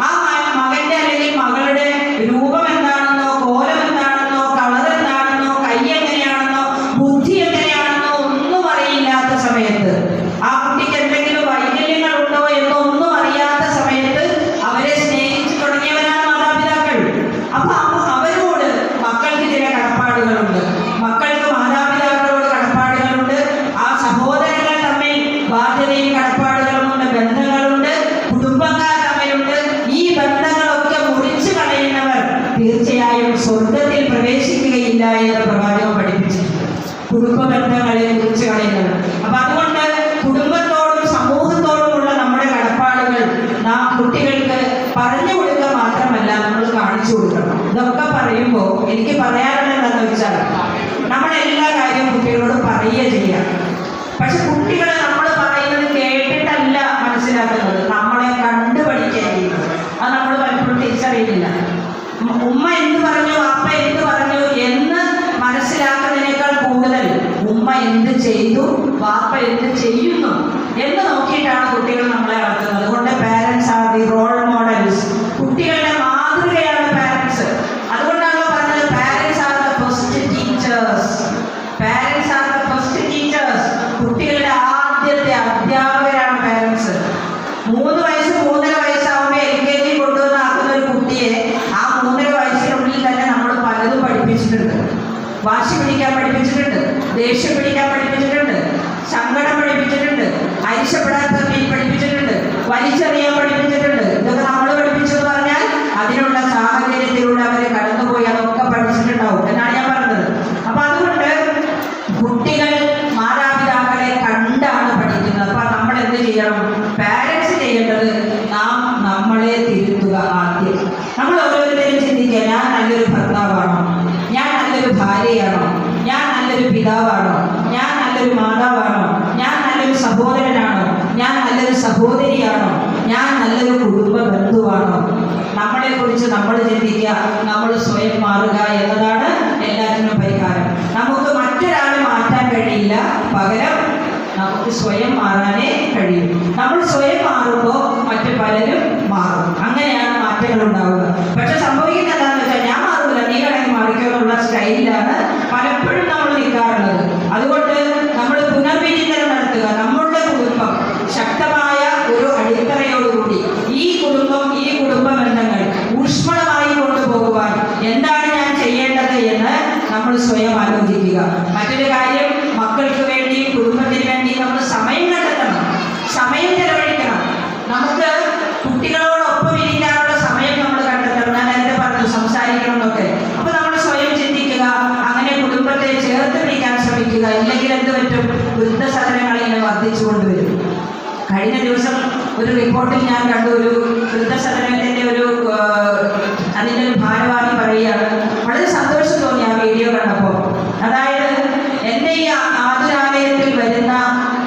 ആ മകന്റെ അല്ലെങ്കിൽ മകളുടെ രൂപം എന്താണെന്നോ, കോലം എന്താണെന്നോ, കളർ എന്താണെന്നോ, കൈ എങ്ങനെയാണെന്നോ, ബുദ്ധി എങ്ങനെയാണെന്നോ ഒന്നും അറിയില്ലാത്ത സമയത്ത്, ആ കുട്ടിക്ക് എന്തെങ്കിലും വൈകല്യങ്ങൾ ഉണ്ടോ എന്നോ ഒന്നും അറിയാത്ത സമയത്ത് അവരെ സ്നേഹിച്ചു തുടങ്ങിയവരാണ് മാതാപിതാക്കൾ. അപ്പൊ അവരോട് മക്കൾക്ക് ചില കടപ്പാടുകളുണ്ട്, മക്കൾക്ക് മാതാപിതാക്കളോട് കടപ്പാടുകളുണ്ട്, ആ സഹോദരങ്ങൾ തമ്മിൽ ബാധ്യതയും കടപ്പാടുകളുമുണ്ട്, ബന്ധങ്ങളുണ്ട്, കുടുംബക്കാർ തമ്മിലുണ്ട്. ഈ ബന്ധങ്ങളൊക്കെ മുറിച്ചു കളയുന്നവർ തീർച്ചയായും സ്വർഗത്തിൽ പ്രവേശിക്കുകയില്ല എന്ന് പ്രവാചകൻ പഠിപ്പിച്ചിട്ടുണ്ട്. കുടുംബ ബന്ധങ്ങളെ കുറിച്ച് കളയുന്നത്. അപ്പൊ അതുകൊണ്ട് കുടുംബത്തോടും സമൂഹത്തോടുമുള്ള നമ്മുടെ കടപ്പാടുകൾ നാം കുട്ടികൾക്ക് പറഞ്ഞു കൊടുക്കുക മാത്രമല്ല, നമ്മൾ കാണിച്ചു കൊടുക്കണം. ഇതൊക്കെ പറയുമ്പോൾ എനിക്ക് പറയാനുള്ളത് എന്താണെന്ന് വെച്ചാൽ, നമ്മളെല്ലാ കാര്യവും കുട്ടികളോട് പറയുക ചെയ്യാം. പക്ഷെ കുട്ടികൾ നമ്മൾ പറയുന്നത് കേട്ടിട്ടല്ല മനസ്സിലാക്കുന്നത്, നമ്മളെ കണ്ടു പഠിക്കാൻ ചെയ്യുന്നത്. അത് നമ്മൾ പലപ്പോഴും തിരിച്ചറിയുന്നില്ല. ഉമ്മ എന്ത് പറഞ്ഞു, അപ്പ എന്ത് പറഞ്ഞു എന്ന് മനസ്സിലാക്കുന്നതിനേക്കാൾ കൂടുതൽ ഉമ്മ എന്ത് ചെയ്തു, വാപ്പ എന്ത് ചെയ്യുന്നു എന്ന് നോക്കിയിട്ടാണ് കുട്ടികൾ നമ്മളെ വളർത്തുന്നത്. അതുകൊണ്ട് parents are the role models. കുട്ടികളുടെ മാതൃകയാണ് പാരൻസ്. അതുകൊണ്ടാണല്ലോ പറഞ്ഞത് parents are the first teachers. Parents are the first teachers. കുട്ടികളുടെ ആദ്യത്തെ അധ്യാപകരാണ് പാരൻസ്. 3 വയസ്സ് 3.5 വയസ്സാവുമ്പോൾ LKG കൊണ്ടുവന്ന് ആക്കുന്ന ഒരു കുട്ടിയെ ആ 3.5 വയസ്സിനുള്ളിൽ തന്നെ നമ്മൾ പലതും പഠിപ്പിച്ചിട്ടുണ്ട്. വാശി പിടിക്കാൻ പഠിപ്പിച്ചിട്ടുണ്ട്, ദേഷ്യം പിടിക്കാൻ പഠിപ്പിച്ചിട്ടുണ്ട്, സങ്കടം പഠിപ്പിച്ചിട്ടുണ്ട്, അരിശപ്പെടാത്ത പഠിപ്പിച്ചിട്ടുണ്ട്, വലിച്ചെറിയാൻ പഠിപ്പിച്ചിട്ടുണ്ട്. ഇതൊക്കെ നമ്മൾ പഠിപ്പിച്ചെന്ന് പറഞ്ഞാൽ അതിനുള്ള സാഹചര്യത്തിലൂടെ അവരെ കടന്നുപോയി അതൊക്കെ പഠിച്ചിട്ടുണ്ടാവും എന്നാണ് ഞാൻ പറഞ്ഞത്. അപ്പൊ അതുകൊണ്ട് കുട്ടികൾ മാതാപിതാക്കളെ കണ്ടാണ് പഠിക്കുന്നത്. അപ്പൊ നമ്മൾ എന്ത് ചെയ്യണം? പാരൻസ് ചെയ്യേണ്ടത് നാം നമ്മളെ തിരുത്തുക. ആദ്യം നമ്മൾ ഓരോരുത്തരും ചിന്തിക്കുക, ഞാൻ നല്ലൊരു ഭർത്താവാണോ, ഞാൻ നല്ലൊരു ഭാര്യയാണോ, ഞാൻ നല്ലൊരു പിതാവാണോ, ഞാൻ നല്ലൊരു മാതാവാണോ, ഞാൻ നല്ലൊരു സഹോദരനാണോ, ഞാൻ നല്ലൊരു സഹോദരിയാണോ, ഞാൻ നല്ലൊരു കുടുംബ ബന്ധുവാണോ? നമ്മളെ കുറിച്ച് നമ്മൾ ചിന്തിക്കുക, നമ്മൾ സ്വയം മാറുക എന്നതാണ് എല്ലാത്തിനും പരിഹാരം. നമുക്ക് മറ്റൊരാളെ മാറ്റാൻ കഴിയില്ല, പകരം നമുക്ക് സ്വയം മാറാനേ കഴിയും. നമ്മൾ സ്വയം മാറുമ്പോൾ മറ്റു പലരും മാറും. അങ്ങനെയാണ് മാറ്റങ്ങൾ ഉണ്ടാവുക. പക്ഷെ സംഭവിക്കുന്നത് എന്താണെന്ന് വെച്ചാൽ, ഞാൻ മാറില്ല, നീ കണക്ക് മാറിക്കോ എന്നുള്ള സ്റ്റൈലിലാണ് പലപ്പോഴും നമ്മൾ നിൽക്കാറുള്ളത്. അതുകൊണ്ട് നമ്മൾ പുനർവിചിന്തനം നടത്തുക. നമ്മളുടെ കുടുംബം ശക്തമായ ഒരു അടിത്തറയോടുകൂടി ഈ കുടുംബ ബന്ധങ്ങൾ ഊഷ്മളമായി കൊണ്ടുപോകുവാൻ എന്താണ് ഞാൻ ചെയ്യേണ്ടത് എന്ന് നമ്മൾ സ്വയം ആലോചിക്കുക. മറ്റൊരു കാര്യം, മക്കൾക്ക് വേണ്ടി, കുടുംബത്തിന് വേണ്ടി നമ്മൾ സമയം കണ്ടെത്തണം, സമയം ചെലവഴിക്കണം. നമുക്ക് കുട്ടികളോടൊപ്പം ഇരിക്കാനുള്ള സമയം നമ്മൾ കണ്ടെത്തണം. ഞാൻ നേരത്തെ പറഞ്ഞു സംസാരിക്കണം എന്നൊക്കെ. അപ്പൊ നമ്മൾ സ്വയം ചിന്തിക്കുക, അങ്ങനെ കുടുംബത്തെ ചേർത്ത് പിടിക്കാൻ ശ്രമിക്കുക. ഇല്ലെങ്കിൽ എന്ത് പറ്റും? വൃദ്ധസദനങ്ങൾ ഇങ്ങനെ വർദ്ധിച്ചുകൊണ്ടുവരും. കഴിഞ്ഞ ദിവസം ഒരു റിപ്പോർട്ടിൽ ഞാൻ കണ്ടു, ഒരു വൃദ്ധസദനത്തിന്റെ അതിൻ്റെ ഒരു ഭാരവാഹി പറയുകയാണ്, വളരെ സന്തോഷം തോന്നി ആ വീഡിയോ കണ്ടപ്പോൾ. അതായത് എൻ്റെ ഈ ആതുരാലയത്തിൽ വരുന്ന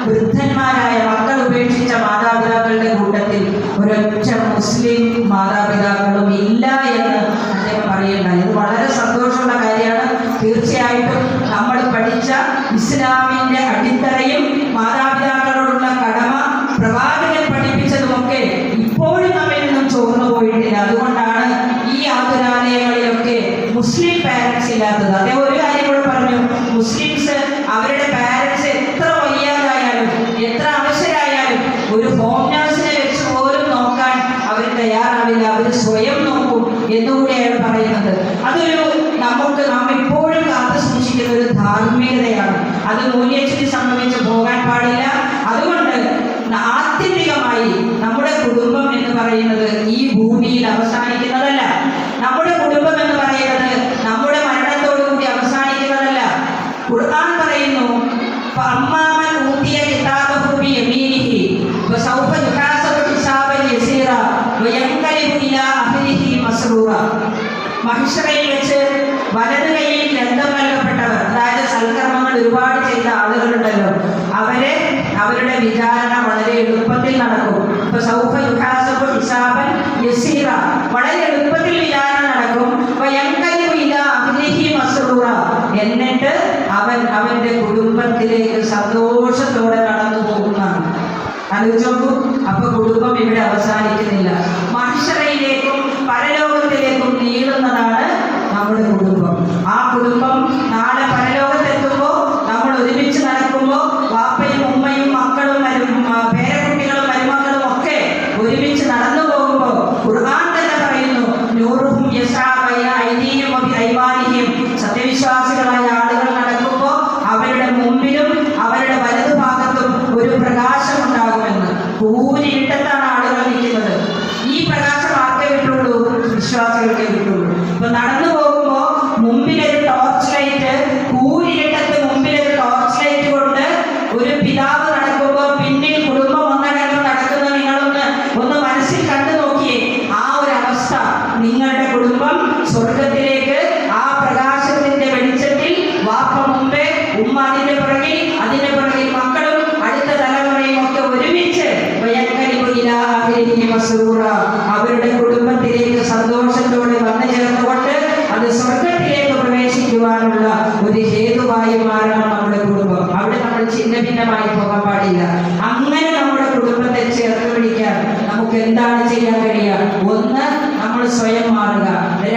വൃദ്ധന്മാരായ മക്കൾ ഉപേക്ഷിച്ച മാതാപിതാക്കളുടെ കൂട്ടത്തിൽ ഒരൊറ്റ മുസ്ലിം മാതാപിതാക്കളും ഇല്ല എന്ന് അദ്ദേഹം പറയുന്നുണ്ടായി. ഇത് വളരെ സന്തോഷമുള്ള കാര്യമാണ്. തീർച്ചയായിട്ടും നമ്മൾ പഠിച്ച ഇസ്ലാമിൻ്റെ അടിത്തറയും മാതാപിതാക്കളോടുള്ള കടമ, പ്രവാചകൻ പഠിപ്പിച്ചതുമൊക്കെ ഇപ്പോഴും നമ്മിൽ നിന്നും ചോർന്നു പോയിട്ടില്ല. അതുകൊണ്ടാണ് ഈ ആതുരാലയങ്ങളിലൊക്കെ മുസ്ലിം പാരൻസ് ഇല്ലാത്തത്. അദ്ദേഹം ഒരു കാര്യം കൂടെ പറഞ്ഞു, മുസ്ലിംസ് അവരുടെ പാരൻസ് എത്ര വയ്യാതായാലും എത്ര അവശരായാലും ഒരു ഹോം നഴ്സിനെ വെച്ച് പോലും നോക്കാൻ അവർ തയ്യാറാവില്ല, അവർ സ്വയം നോക്കും എന്നുകൂടിയാണ് പറയുന്നത്. അതൊരു നാം ഇപ്പോഴും കാത്തു സൂക്ഷിക്കുന്ന ഒരു ധാർമ്മികതയാണ്. അത് മൂല്യച്യുതി സംഭവിച്ച് പോകാൻ അവരുടെ വിചാരണ വളരെ എളുപ്പത്തിൽ നടക്കും. ഇപ്പൊ സൗഫ യുഹാസബു ഹിസാബൻ യസീറ, വളരെ എളുപ്പത്തിൽ വിചാരണ നടക്കും. വയൻകലിബു ഇലാ അഹ്ലിഹി മസ്റൂറ, എന്നിട്ട് അവൻ അവന്റെ കുടുംബത്തിലേക്ക് സന്തോഷത്തോടെ കടന്നു പോകുന്നതാണ്. ആലോചിച്ചു നോക്കൂ. അപ്പൊ കുടുംബം ഇവിടെ അവസാനിക്കുന്നില്ല, മഹ്ശറയിലേക്കും പരലോകത്തിലേക്കും നീളുന്നതാണ് നമ്മുടെ കുടുംബം. ആ കുടുംബം നാളെ പരലോകത്തെത്തുമ്പോൾ നമ്മൾ ഒരുമിച്ച് നടക്കുമ്പോൾ വാപ്പയും ഉമ്മയും മക്കളും പേരക്കുട്ടികളും മരുമക്കളും ഒക്കെ ഒരുമിച്ച് നടന്നു പോകുമ്പോൾ ഖുർആൻ തന്നെ പറയുന്നു, നൂറുഹും യസ്ആ ബൈന ഐദീഹിം വബിഐമാനിഹിം, സത്യവിശ്വാസികളായ ആളുകൾ നടക്കുമ്പോൾ അവരുടെ മുമ്പിലും അവരുടെ വലതുഭാഗത്തും ഒരു പ്രകാശം ഉണ്ടാകുമെന്ന്. കൂരിട്ടത്താണ് ആളുകൾ നിൽക്കുന്നത്. ഈ പ്രകാശം ആർക്കേ കിട്ടുള്ളൂ? വിശ്വാസികൾക്കേ കിട്ടുള്ളൂ. ഇപ്പൊ നടന്നു പോകുമ്പോ മുമ്പിലൊരു ടോർച്ച് ലൈറ്റ്, കൂരിട്ടത്ത് മുമ്പിലൊരു ടോർച്ച് ലൈറ്റ് കൊണ്ട് ഒരു പിതാവ് നടക്കുമ്പോൾ പിന്നിൽ കുടുംബം ഒന്നടങ്കം നടക്കുന്നത് നിങ്ങളൊന്ന് മനസ്സിൽ കണ്ടു നോക്കിയേ. ആ ഒരു അവസ്ഥ, നിങ്ങളുടെ കുടുംബം സ്വർഗത്തിലേക്ക് ആ പ്രകാശത്തിന്റെ വെളിച്ചത്തിൽ, വാപ്പ മുമ്പേ, ഉമ്മ അതിന്റെ പുറകിൽ മക്കളും അടുത്ത തലമുറയും ഒക്കെ ഒരുമിച്ച് അവരുടെ കുടുംബത്തിലേക്ക് സന്തോഷത്തോടെ വന്നു ചേർന്നുകൊണ്ട് അത് സ്വർഗത്തിലേക്ക് പ്രവേശിക്കുവാനുള്ള ഒരു ഹേതുവായി മാറണം നമ്മുടെ കുടുംബം. അവിടെ നമ്മൾ ചിന്ന ഭിന്നമായി പോകാൻ പാടില്ല. അങ്ങനെ നമ്മുടെ കുടുംബത്തെ ചേർത്ത് പിടിക്കാൻ നമുക്ക് എന്താണ് ചെയ്യാൻ കഴിയുക? ഒന്ന്, നമ്മൾ സ്വയം മാറുക.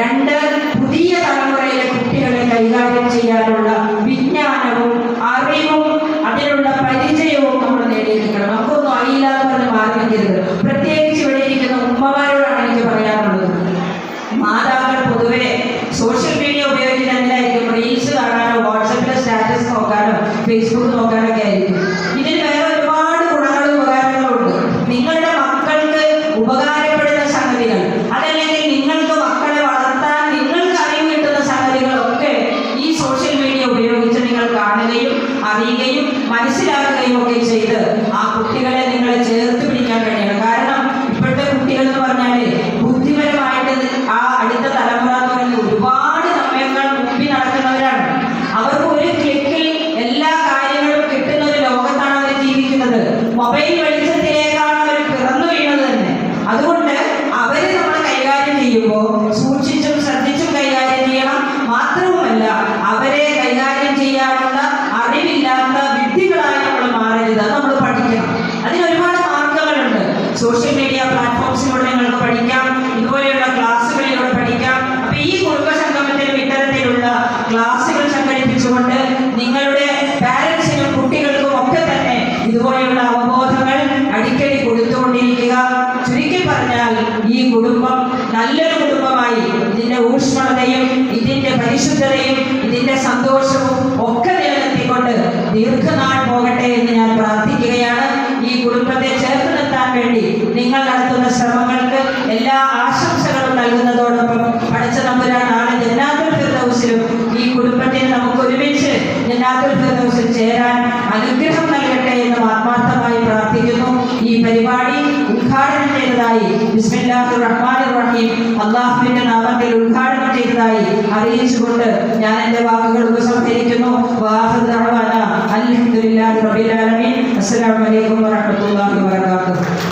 രണ്ട്, പുതിയ തലമുറയിലെ കുട്ടികളെ കൈകാര്യം ചെയ്യാനുള്ള വിജ്ഞാനവും അറിവും അതിനുള്ള പരിചയവും നമ്മൾ നേടിയിരിക്കണം. നമുക്കൊന്നും അറിയില്ലാത്തവരെ മാറി വയ്ക്കരുത്. പ്രത്യേകിച്ച് ഇവിടെ ഇരിക്കുന്ന ഉമ്മമാരോടാണ് എനിക്ക് പറയാനുള്ളത്. മാതാക്കൾ പൊതുവെ സോഷ്യൽ മീഡിയ ഉപയോഗിക്കുന്ന എന്തായിരിക്കും? റീൽസ് കാണാനോ വാട്സപ്പിലെ സ്റ്റാറ്റസ് നോക്കാനോ ഫേസ്ബുക്ക് നോക്കാനോ ഒക്കെ ആയിരിക്കും. ഇതിന് വേറെ ഒരുപാട് ഗുണങ്ങളും ഉപകാരങ്ങളും ഉണ്ട്. നിങ്ങളുടെ മക്കൾക്ക് ഉപകാരപ്പെടുന്ന സംഗതികൾ, അതല്ലെങ്കിൽ നിങ്ങൾക്ക് മക്കളെ വളർത്താൻ നിങ്ങൾക്ക് അറിവ് കിട്ടുന്ന സംഗതികളൊക്കെ ഈ സോഷ്യൽ മീഡിയ ഉപയോഗിച്ച് നിങ്ങൾ കാണുകയും അറിയുകയും മനസ്സിലാക്കുകയും ഒക്കെ ചെയ്ത് ആ കുട്ടികളെ നിങ്ങളെ ചേർത്ത് പിടിക്കാൻ കഴിയണം. കാരണം ഇപ്പോഴത്തെ കുട്ടികൾ എന്ന് പറഞ്ഞാല് ബുദ്ധിപരമായിട്ട് ആ അടുത്ത തലമുറ എന്ന് പറയുന്നത് ഒരുപാട് നമ്മേക്കാൾ മുമ്പിൽ നടക്കുന്നവരാണ്. അവർക്ക് ഒരു ക്ലിക്കിൽ എല്ലാ കാര്യങ്ങളും കിട്ടുന്ന ഒരു ലോകത്താണ് അവർ ജീവിക്കുന്നത്. മൊബൈൽ വെളിച്ചത്തിലേക്കാണ് അവർ പിറന്നു വീണത് തന്നെ. അതുകൊണ്ട് അവരെ നമ്മൾ കൈകാര്യം ചെയ്യുമ്പോൾ സൂക്ഷിച്ചും ശ്രദ്ധിച്ചും കൈകാര്യം ചെയ്യണം. മാത്രവുമല്ല, അവരെ കൈകാര്യം ചെയ്യാനുള്ള അറിവില്ലാത്ത വിഡ്ഢികളായി നമ്മൾ മാറരുത്. അത് നമ്മൾ പഠിക്കണം. അതിന് ഒരുപാട് മാർഗങ്ങളുണ്ട്. സോഷ്യൽ മീഡിയ പ്ലാറ്റ്ഫോംസിലൂടെ നിങ്ങൾക്ക് പഠിക്കാം, ഇതുപോലെയുള്ള ക്ലാസ്സുകളിലൂടെ പഠിക്കാം. അപ്പൊ ഈ കുടുംബസംഗമത്തിലും ഇത്തരത്തിലുള്ള ക്ലാസ്സുകൾ സംഘടിപ്പിച്ചുകൊണ്ട് നിങ്ങളുടെ പാരൻസിനും കുട്ടികൾക്കും ഒക്കെ തന്നെ ഇതുപോലെയുള്ള അവബോധങ്ങൾ അടിക്കടി കൊടുത്തുകൊണ്ടിരിക്കുക. ചുരുക്കി പറഞ്ഞാൽ ഈ കുടുംബം നല്ലൊരു കുടുംബമായി, ഇതിന്റെ ഊഷ്മളതയും ഇതിന്റെ പരിശുദ്ധതയും ഇതിന്റെ സന്തോഷവും ഒക്കെ നിലനിർത്തിക്കൊണ്ട് ദീർഘനാൾ പോകട്ടെ എന്ന് ഞാൻ പ്രാർത്ഥിക്കുകയാണ്. ഈ കുടുംബത്തെ ചേർത്ത് നിർത്താൻ വേണ്ടി നിങ്ങൾ നടത്തുന്ന ശ്രമങ്ങൾക്ക് എല്ലാ ആശംസകളും നൽകുന്നതോടൊപ്പം പഠിച്ച തമ്പുരാൻ നാളെ ജന്നാത്തുൽ ഫിർദൗസിലും ഈ കുടുംബത്തിന് നമുക്ക് ഒരുമിച്ച് ജന്നാത്തുൽ ഫിർദൗസിൽ ചേരാൻ അനുഗ്രഹം നൽകട്ടെ എന്ന് ആത്മാർത്ഥമായി പ്രാർത്ഥിക്കുന്നു. ഈ പരിപാടി ഉദ്ഘാടനം ചെയ്തതായി ബിസ്മില്ലാഹിർ റഹ്മാനിർ റഹീം അല്ലാഹുവിന്റെ നാമത്തിൽ ഉദ്ഘാടനം ചെയ്തതായി അറിയിച്ചുകൊണ്ട് ഞാൻ എൻ്റെ വാക്കുകൾ ഉപസംഹരിക്കുന്നു. വാഹിദ് ദഅവാന അൽഹംദുലില്ലാഹി റബ്ബിൽ ആലമീൻ. അസ്സലാമു അലൈക്കും വറഹ്മത്തുള്ളാഹി വബറകാതുഹു.